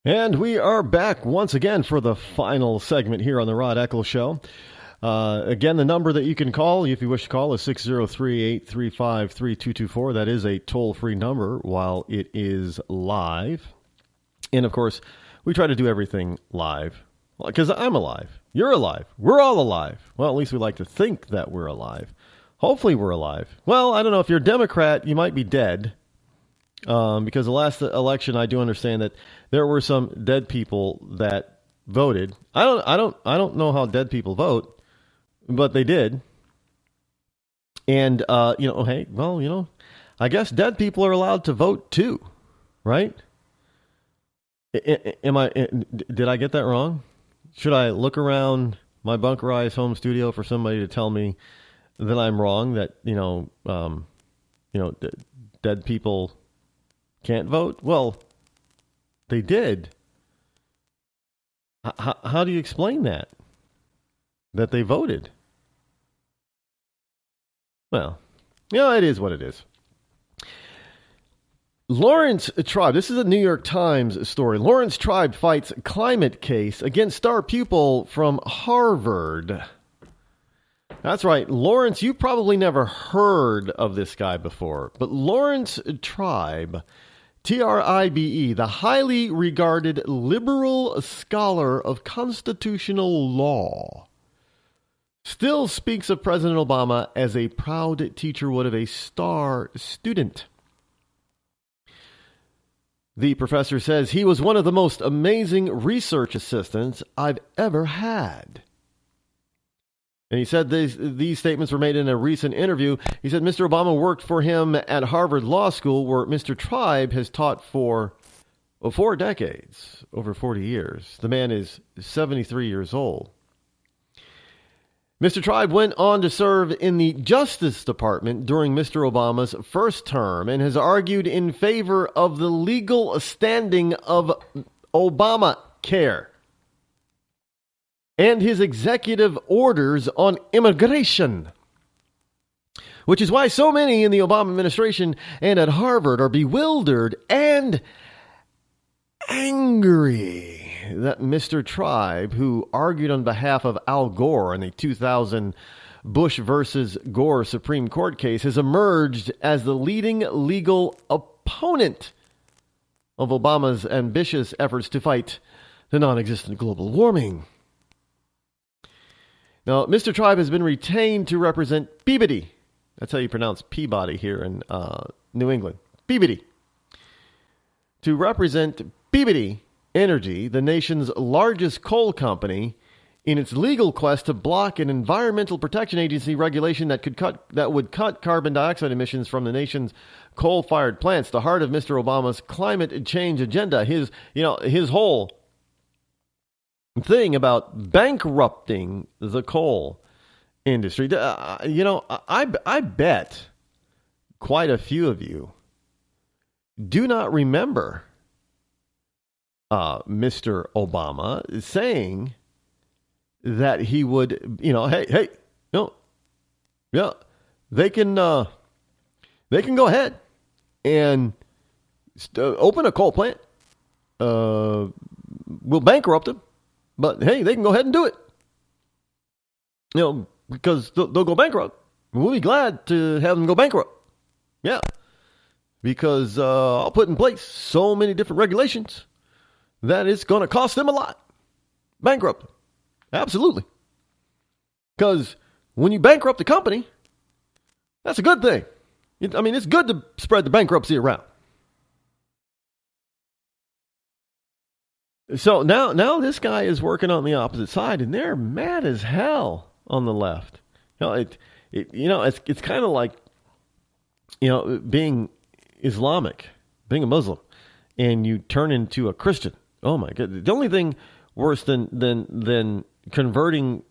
And we are back once again for the final segment here on the Rod Eccles Show. Again, the number that you can call, if you wish to call, is 603-835-3224. That is a toll-free number while it is live. And, of course, we try to do everything live because I'm alive. You're alive. We're all alive. Well, at least we like to think that we're alive. Hopefully we're alive. Well, I don't know. If you're a Democrat, you might be dead. Because the last election, I do understand that there were some dead people that voted. I don't know how dead people vote, but they did. And hey, well, I guess dead people are allowed to vote too, right? Did I get that wrong? Should I look around my bunkerized home studio for somebody to tell me that I'm wrong? That dead people can't vote? Well, they did. How do you explain that? That they voted? Well, it is what it is. Lawrence Tribe, this is a New York Times story. Lawrence Tribe fights climate case against star pupil from Harvard. That's right. Lawrence, you probably never heard of this guy before, but Lawrence Tribe, Tribe, the highly regarded liberal scholar of constitutional law, still speaks of President Obama as a proud teacher would of a star student. The professor says he was one of the most amazing research assistants I've ever had. And he said these statements were made in a recent interview. He said Mr. Obama worked for him at Harvard Law School, where Mr. Tribe has taught for 4 decades, over 40 years. The man is 73 years old. Mr. Tribe went on to serve in the Justice Department during Mr. Obama's first term and has argued in favor of the legal standing of Obamacare and his executive orders on immigration, which is why so many in the Obama administration and at Harvard are bewildered and angry that Mr. Tribe, who argued on behalf of Al Gore in the 2000 Bush versus Gore Supreme Court case, has emerged as the leading legal opponent of Obama's ambitious efforts to fight the non-existent global warming. Now, Mr. Tribe has been retained to represent Peabody. That's how you pronounce Peabody here in New England. Peabody. To represent Peabody Energy, the nation's largest coal company, in its legal quest to block an Environmental Protection Agency regulation that would cut carbon dioxide emissions from the nation's coal-fired plants, the heart of Mr. Obama's climate change agenda. His whole thing about bankrupting the coal industry. I bet quite a few of you do not remember Mr. Obama saying that he would, they can go ahead and open a coal plant. We'll bankrupt them, but hey, they can go ahead and do it. Because they'll go bankrupt. We'll be glad to have them go bankrupt. Yeah, because I'll put in place so many different regulations that it's going to cost them a lot. Bankrupt. Absolutely. Because when you bankrupt a company, that's a good thing. It's good to spread the bankruptcy around. So now this guy is working on the opposite side, and they're mad as hell on the left. It's kind of like, being Islamic, being a Muslim, and you turn into a Christian. Oh my God! The only thing worse than converting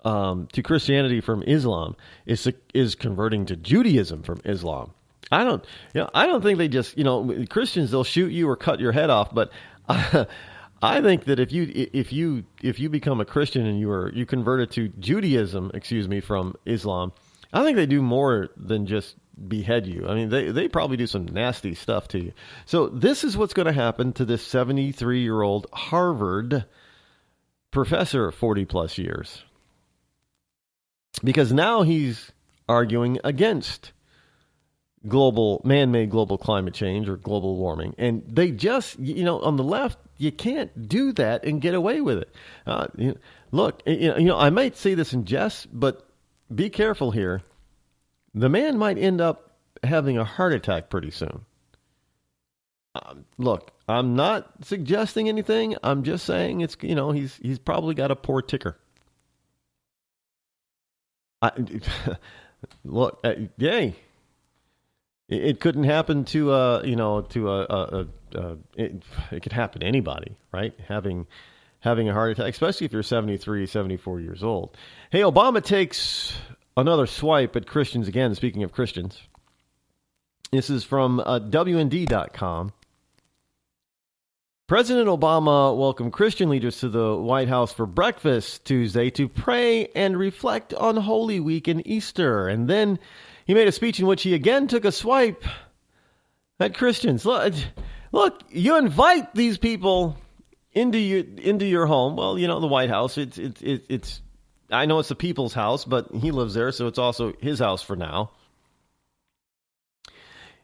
to Christianity from Islam is converting to Judaism from Islam. I don't think they just, Christians, they'll shoot you or cut your head off, but I think that if you become a Christian and you converted to Judaism, from Islam, I think they do more than just behead you. I mean, they probably do some nasty stuff to you. So this is what's going to happen to this 73-year-old Harvard professor of 40 plus years. Because now he's arguing against man-made global climate change or global warming. And they just, on the left, you can't do that and get away with it. Look, I might say this in jest, but be careful here. The man might end up having a heart attack pretty soon. Look, I'm not suggesting anything. I'm just saying he's probably got a poor ticker. Look, yay. It couldn't happen it could happen to anybody, right? Having a heart attack, especially if you're 73, 74 years old. Hey, Obama takes another swipe at Christians again. Speaking of Christians, this is from WND.com. President Obama welcomed Christian leaders to the White House for breakfast Tuesday to pray and reflect on Holy Week and Easter. And then he made a speech in which he again took a swipe at Christians. Look, you invite these people into your home. Well, the White House. It's. I know it's the people's house, but he lives there, so it's also his house for now.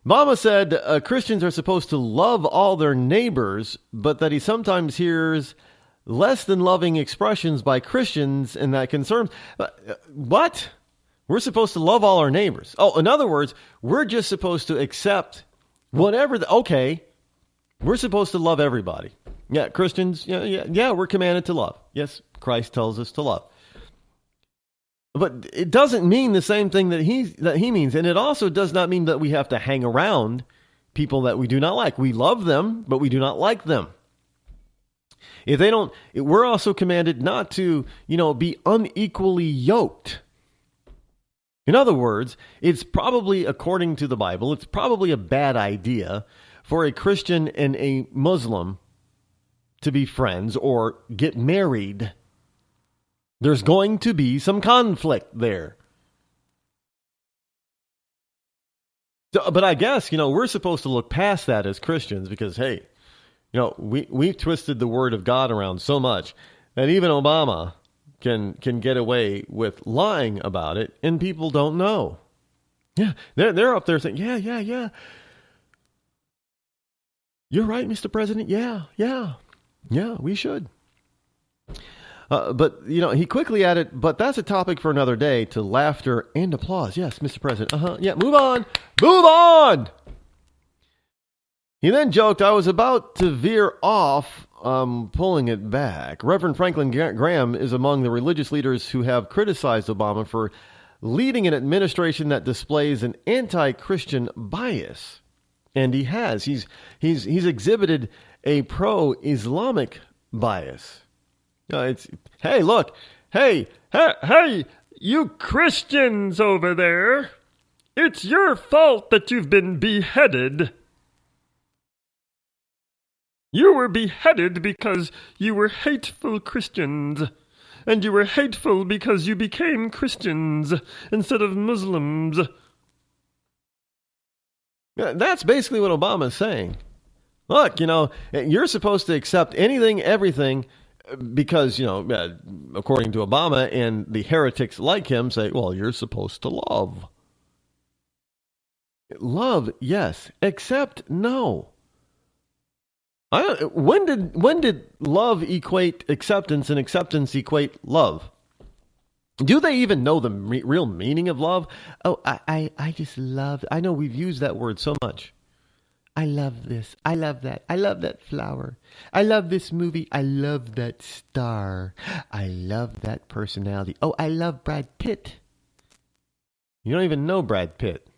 Obama said Christians are supposed to love all their neighbors, but that he sometimes hears less than loving expressions by Christians, and that concerns. What? We're supposed to love all our neighbors. Oh, in other words, we're just supposed to accept whatever. Okay, we're supposed to love everybody. Yeah, Christians. Yeah. We're commanded to love. Yes, Christ tells us to love. But it doesn't mean the same thing that he means, and it also does not mean that we have to hang around people that we do not like. We love them, but we do not like them. If they don't, we're also commanded not to, be unequally yoked. In other words, it's probably, according to the Bible, it's probably a bad idea for a Christian and a Muslim to be friends or get married. There's going to be some conflict there. So, but I guess, we're supposed to look past that as Christians because, hey, we've twisted the word of God around so much that even Obama can get away with lying about it, and people don't know. Yeah, they're up there saying, yeah. You're right, Mr. President. Yeah, we should. But, he quickly added, but that's a topic for another day, to laughter and applause. Yes, Mr. President. Yeah, move on. He then joked, I was about to veer off, pulling it back. Reverend Franklin Graham is among the religious leaders who have criticized Obama for leading an administration that displays an anti-Christian bias. And he has. He's exhibited a pro-Islamic bias. Hey, look. Hey, you Christians over there. It's your fault that you've been beheaded. You were beheaded because you were hateful Christians. And you were hateful because you became Christians instead of Muslims. That's basically what Obama's saying. Look, you're supposed to accept anything, everything, because, according to Obama and the heretics like him say, well, you're supposed to love. Love, yes. Accept, no. When did love equate acceptance and acceptance equate love? Do they even know the real meaning of love? Oh, I just love. I know we've used that word so much. I love this. I love that. I love that flower. I love this movie. I love that star. I love that personality. Oh, I love Brad Pitt. You don't even know Brad Pitt.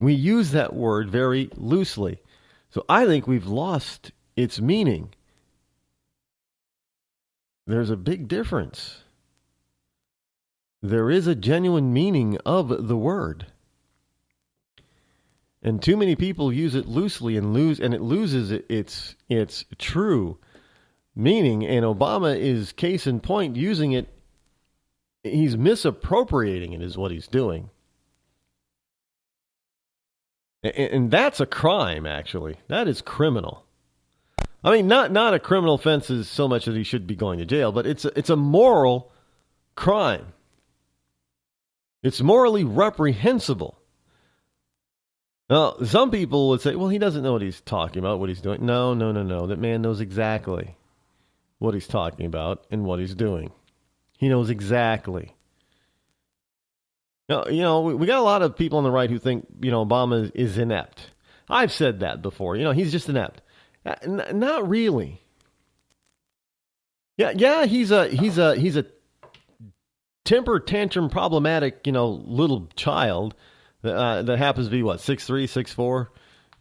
We use that word very loosely. So I think we've lost its meaning. There's a big difference. There is a genuine meaning of the word. And too many people use it loosely and it loses its true meaning. And Obama is case in point using it. He's misappropriating it is what he's doing. And that's a crime, actually. That is criminal. I mean, not a criminal offense is so much that he should be going to jail, but it's a moral crime. It's morally reprehensible. Now, some people would say, well, he doesn't know what he's talking about, what he's doing. No. That man knows exactly what he's talking about and what he's doing. He knows exactly. You know, we got a lot of people on the right who think, Obama is inept. I've said that before. He's just inept. Not really. Yeah, he's a temper tantrum problematic, little child that happens to be 6'3", 6'4",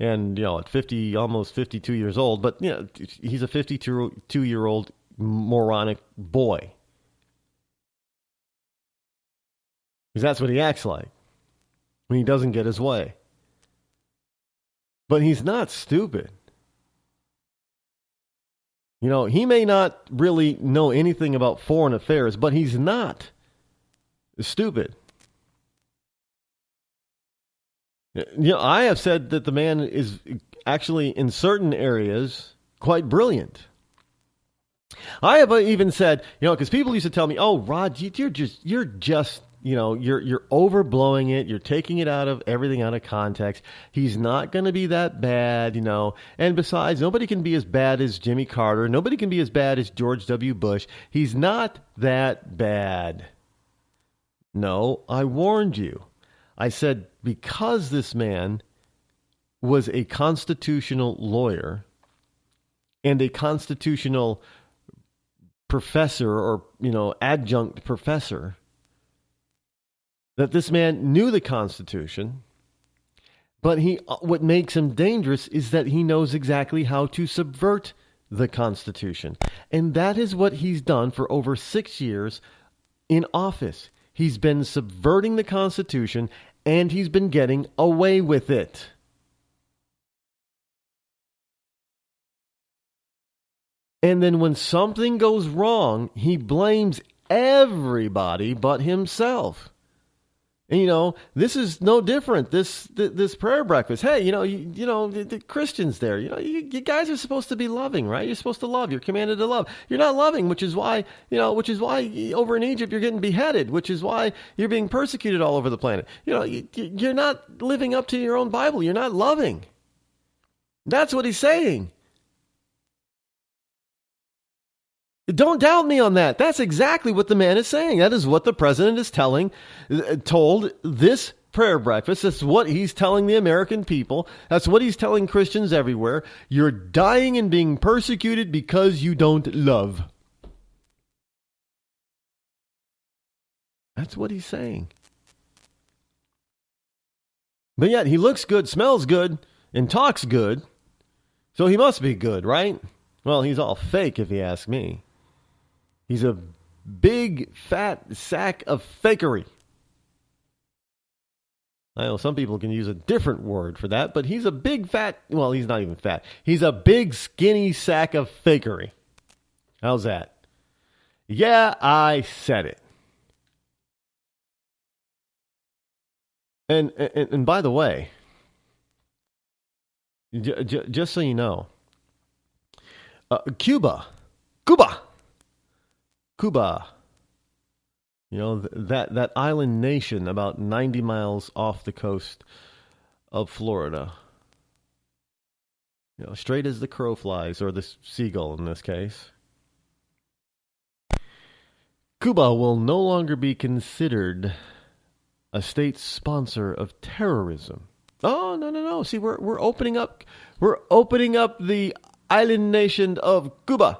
and at 50, almost 52 years old. But he's a 52-year-old moronic boy. Because that's what he acts like when he doesn't get his way. But he's not stupid. He may not really know anything about foreign affairs, but he's not stupid. I have said that the man is actually, in certain areas, quite brilliant. I have even said, because people used to tell me, "Oh, Rod, you're just you're overblowing it. You're taking it everything out of context. He's not going to be that bad, And besides, nobody can be as bad as Jimmy Carter. Nobody can be as bad as George W. Bush. He's not that bad." No, I warned you. I said, because this man was a constitutional lawyer and a constitutional professor or, adjunct professor, that this man knew the Constitution, but what makes him dangerous is that he knows exactly how to subvert the Constitution. And that is what he's done for over 6 years in office. He's been subverting the Constitution, and he's been getting away with it. And then when something goes wrong, he blames everybody but himself. And, this is no different. This prayer breakfast. Hey, the Christians there, you guys are supposed to be loving, right? You're supposed to love. You're commanded to love. You're not loving, which is why over in Egypt you're getting beheaded, which is why you're being persecuted all over the planet. You're not living up to your own Bible. You're not loving. That's what he's saying. Don't doubt me on that. That's exactly what the man is saying. That is what the president is told this prayer breakfast. That's what he's telling the American people. That's what he's telling Christians everywhere. You're dying and being persecuted because you don't love. That's what he's saying. But yet he looks good, smells good, and talks good. So he must be good, right? Well, he's all fake if you ask me. He's a big, fat sack of fakery. I know some people can use a different word for that, but he's a big, fat, well, he's not even fat. He's a big, skinny sack of fakery. How's that? Yeah, I said it. And by the way, just so you know, Cuba, that island nation about 90 miles off the coast of Florida. Straight as the crow flies, or the seagull in this case. Cuba will no longer be considered a state sponsor of terrorism. Oh, no. See, we're opening up the island nation of Cuba.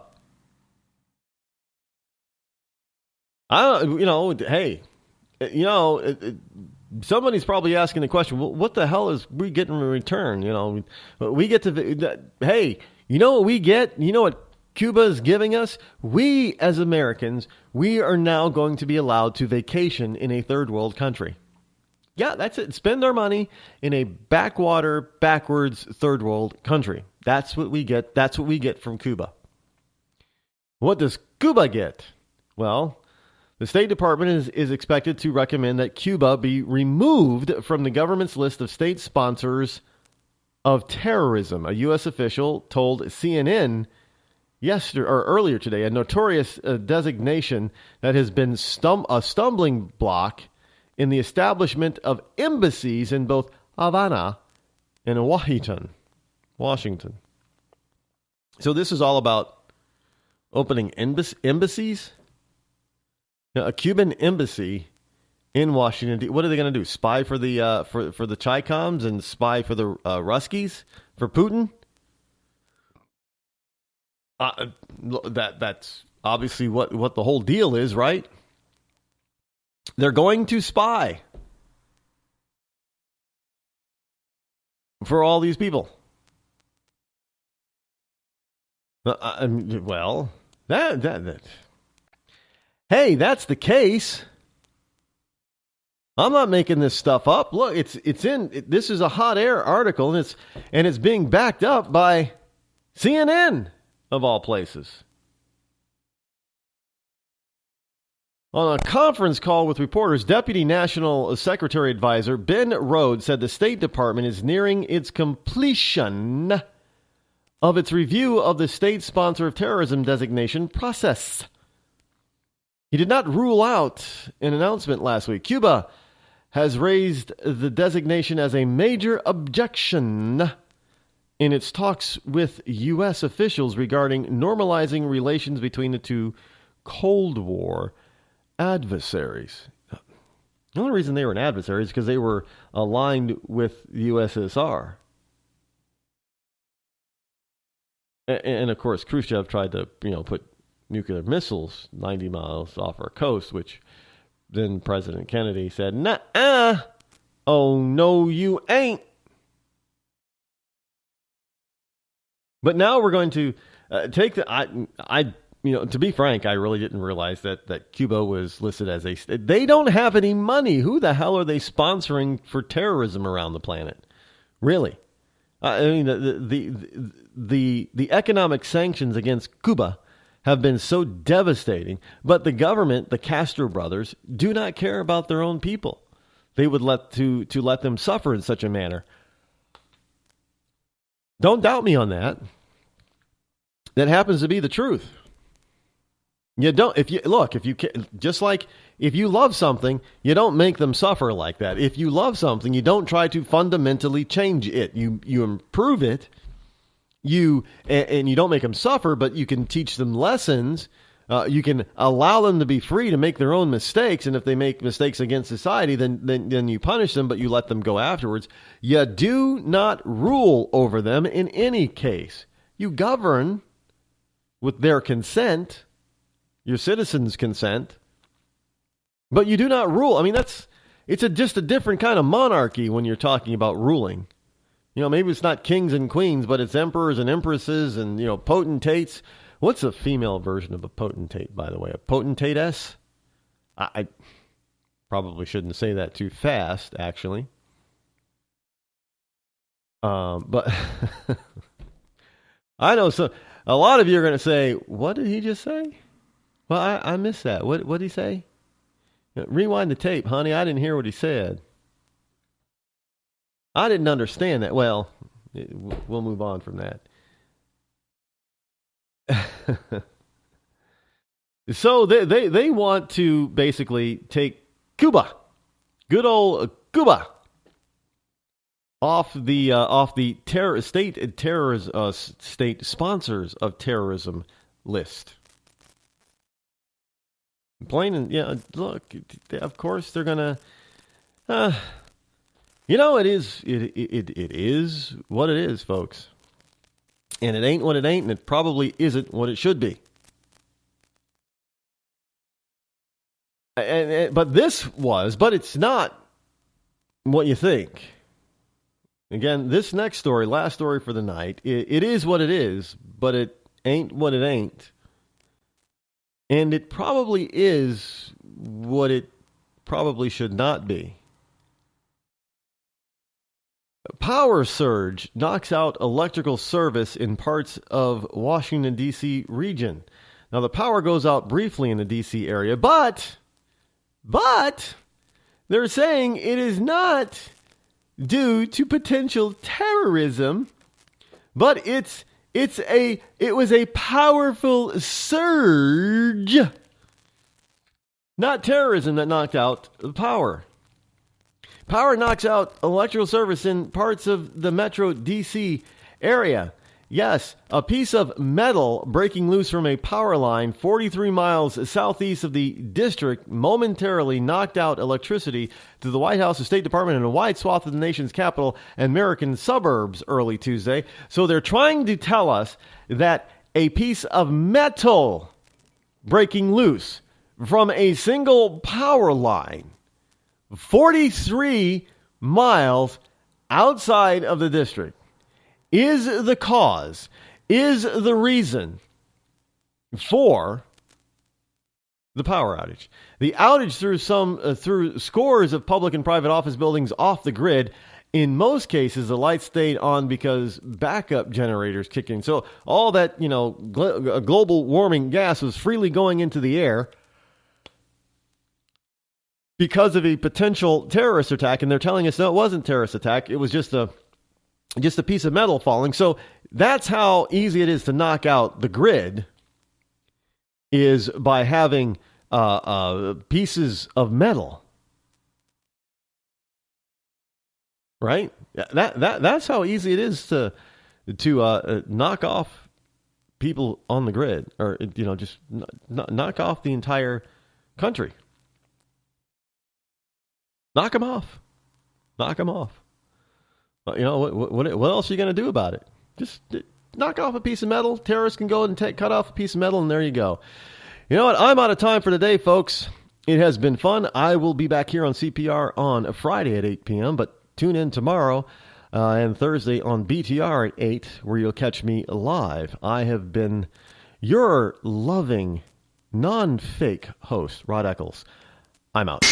Somebody's probably asking the question, well, what the hell is we getting in return? We get to, hey, you know what we get? You know what Cuba is giving us? We, as Americans, we are now going to be allowed to vacation in a third world country. Yeah, that's it. Spend our money in a backwards third world country. That's what we get. That's what we get from Cuba. What does Cuba get? Well, the State Department is expected to recommend that Cuba be removed from the government's list of state sponsors of terrorism. A U.S. official told CNN earlier today, a notorious designation that has been a stumbling block in the establishment of embassies in both Havana and Washington. So this is all about opening embassies. Now, a Cuban embassy in Washington. What are they going to do? Spy for the for the Chi-Coms and spy for the Ruskies for Putin? That's obviously what the whole deal is, right? They're going to spy for all these people. Well, hey, that's the case. I'm not making this stuff up. Look, this is a hot air article, and it's being backed up by CNN of all places. On a conference call with reporters, Deputy National Secretary Advisor Ben Rhodes said the State Department is nearing its completion of its review of the state sponsor of terrorism designation process. He did not rule out an announcement last week. Cuba has raised the designation as a major objection in its talks with U.S. officials regarding normalizing relations between the two Cold War adversaries. The only reason they were an adversary is because they were aligned with the USSR. And of course, Khrushchev tried to, put nuclear missiles 90 miles off our coast, which then President Kennedy said, "Nuh-uh. Oh, no, you ain't." But now we're going to take the... to be frank, I really didn't realize that Cuba was listed as a... They don't have any money. Who the hell are they sponsoring for terrorism around the planet? Really? I mean, the economic sanctions against Cuba have been so devastating, but the government, the Castro brothers, do not care about their own people. They would let them suffer in such a manner. Don't doubt me on that. That happens to be the truth. You don't, if you love something, you don't make them suffer like that. If you love something, you don't try to fundamentally change it. You improve it. And you don't make them suffer, but you can teach them lessons. You can allow them to be free to make their own mistakes. And if they make mistakes against society, then you punish them, but you let them go afterwards. You do not rule over them in any case. You govern with their consent, your citizens' consent, but you do not rule. I mean, it's just a different kind of monarchy when you're talking about ruling. Maybe it's not kings and queens, but it's emperors and empresses and, potentates. What's a female version of a potentate, by the way? A potentatess? I probably shouldn't say that too fast, actually. But I know a lot of you are going to say, what did he just say? Well, I missed that. What did he say? Rewind the tape, honey. I didn't hear what he said. I didn't understand that. Well, we'll move on from that. So they want to basically take Cuba, good old Cuba, off the state sponsors of terrorism list. Plain and look, of course they're gonna. It is what it is, folks, and it ain't what it ain't, and it probably isn't what it should be. But it's not what you think. Again, this next story, last story for the night, it is what it is, but it ain't what it ain't. And it probably is what it probably should not be. Power surge knocks out electrical service in parts of Washington, D.C. region. Now, the power goes out briefly in the D.C. area, but they're saying it is not due to potential terrorism, but it was a powerful surge, not terrorism, that knocked out the power. Power knocks out electrical service in parts of the Metro D.C. area. Yes, a piece of metal breaking loose from a power line 43 miles southeast of the district momentarily knocked out electricity to the White House, the State Department, and a wide swath of the nation's capital and American suburbs early Tuesday. So they're trying to tell us that a piece of metal breaking loose from a single power line 43 miles outside of the district is the cause, is the reason for the power outage. The outage through scores of public and private office buildings off the grid. In most cases, the lights stayed on because backup generators kicked in. So all that, global warming gas was freely going into the air because of a potential terrorist attack. And they're telling us, no, it wasn't a terrorist attack. It was just a piece of metal falling. So that's how easy it is to knock out the grid, is by having pieces of metal. Right? That's how easy it is to knock off people on the grid, or just knock off the entire country. Knock them off. Knock them off. What else are you going to do about it? Just knock off a piece of metal. Terrorists can go and cut off a piece of metal, and there you go. You know what? I'm out of time for today, folks. It has been fun. I will be back here on CPR on Friday at 8 p.m., but tune in tomorrow and Thursday on BTR at 8, where you'll catch me live. I have been your loving, non-fake host, Rod Eccles. I'm out.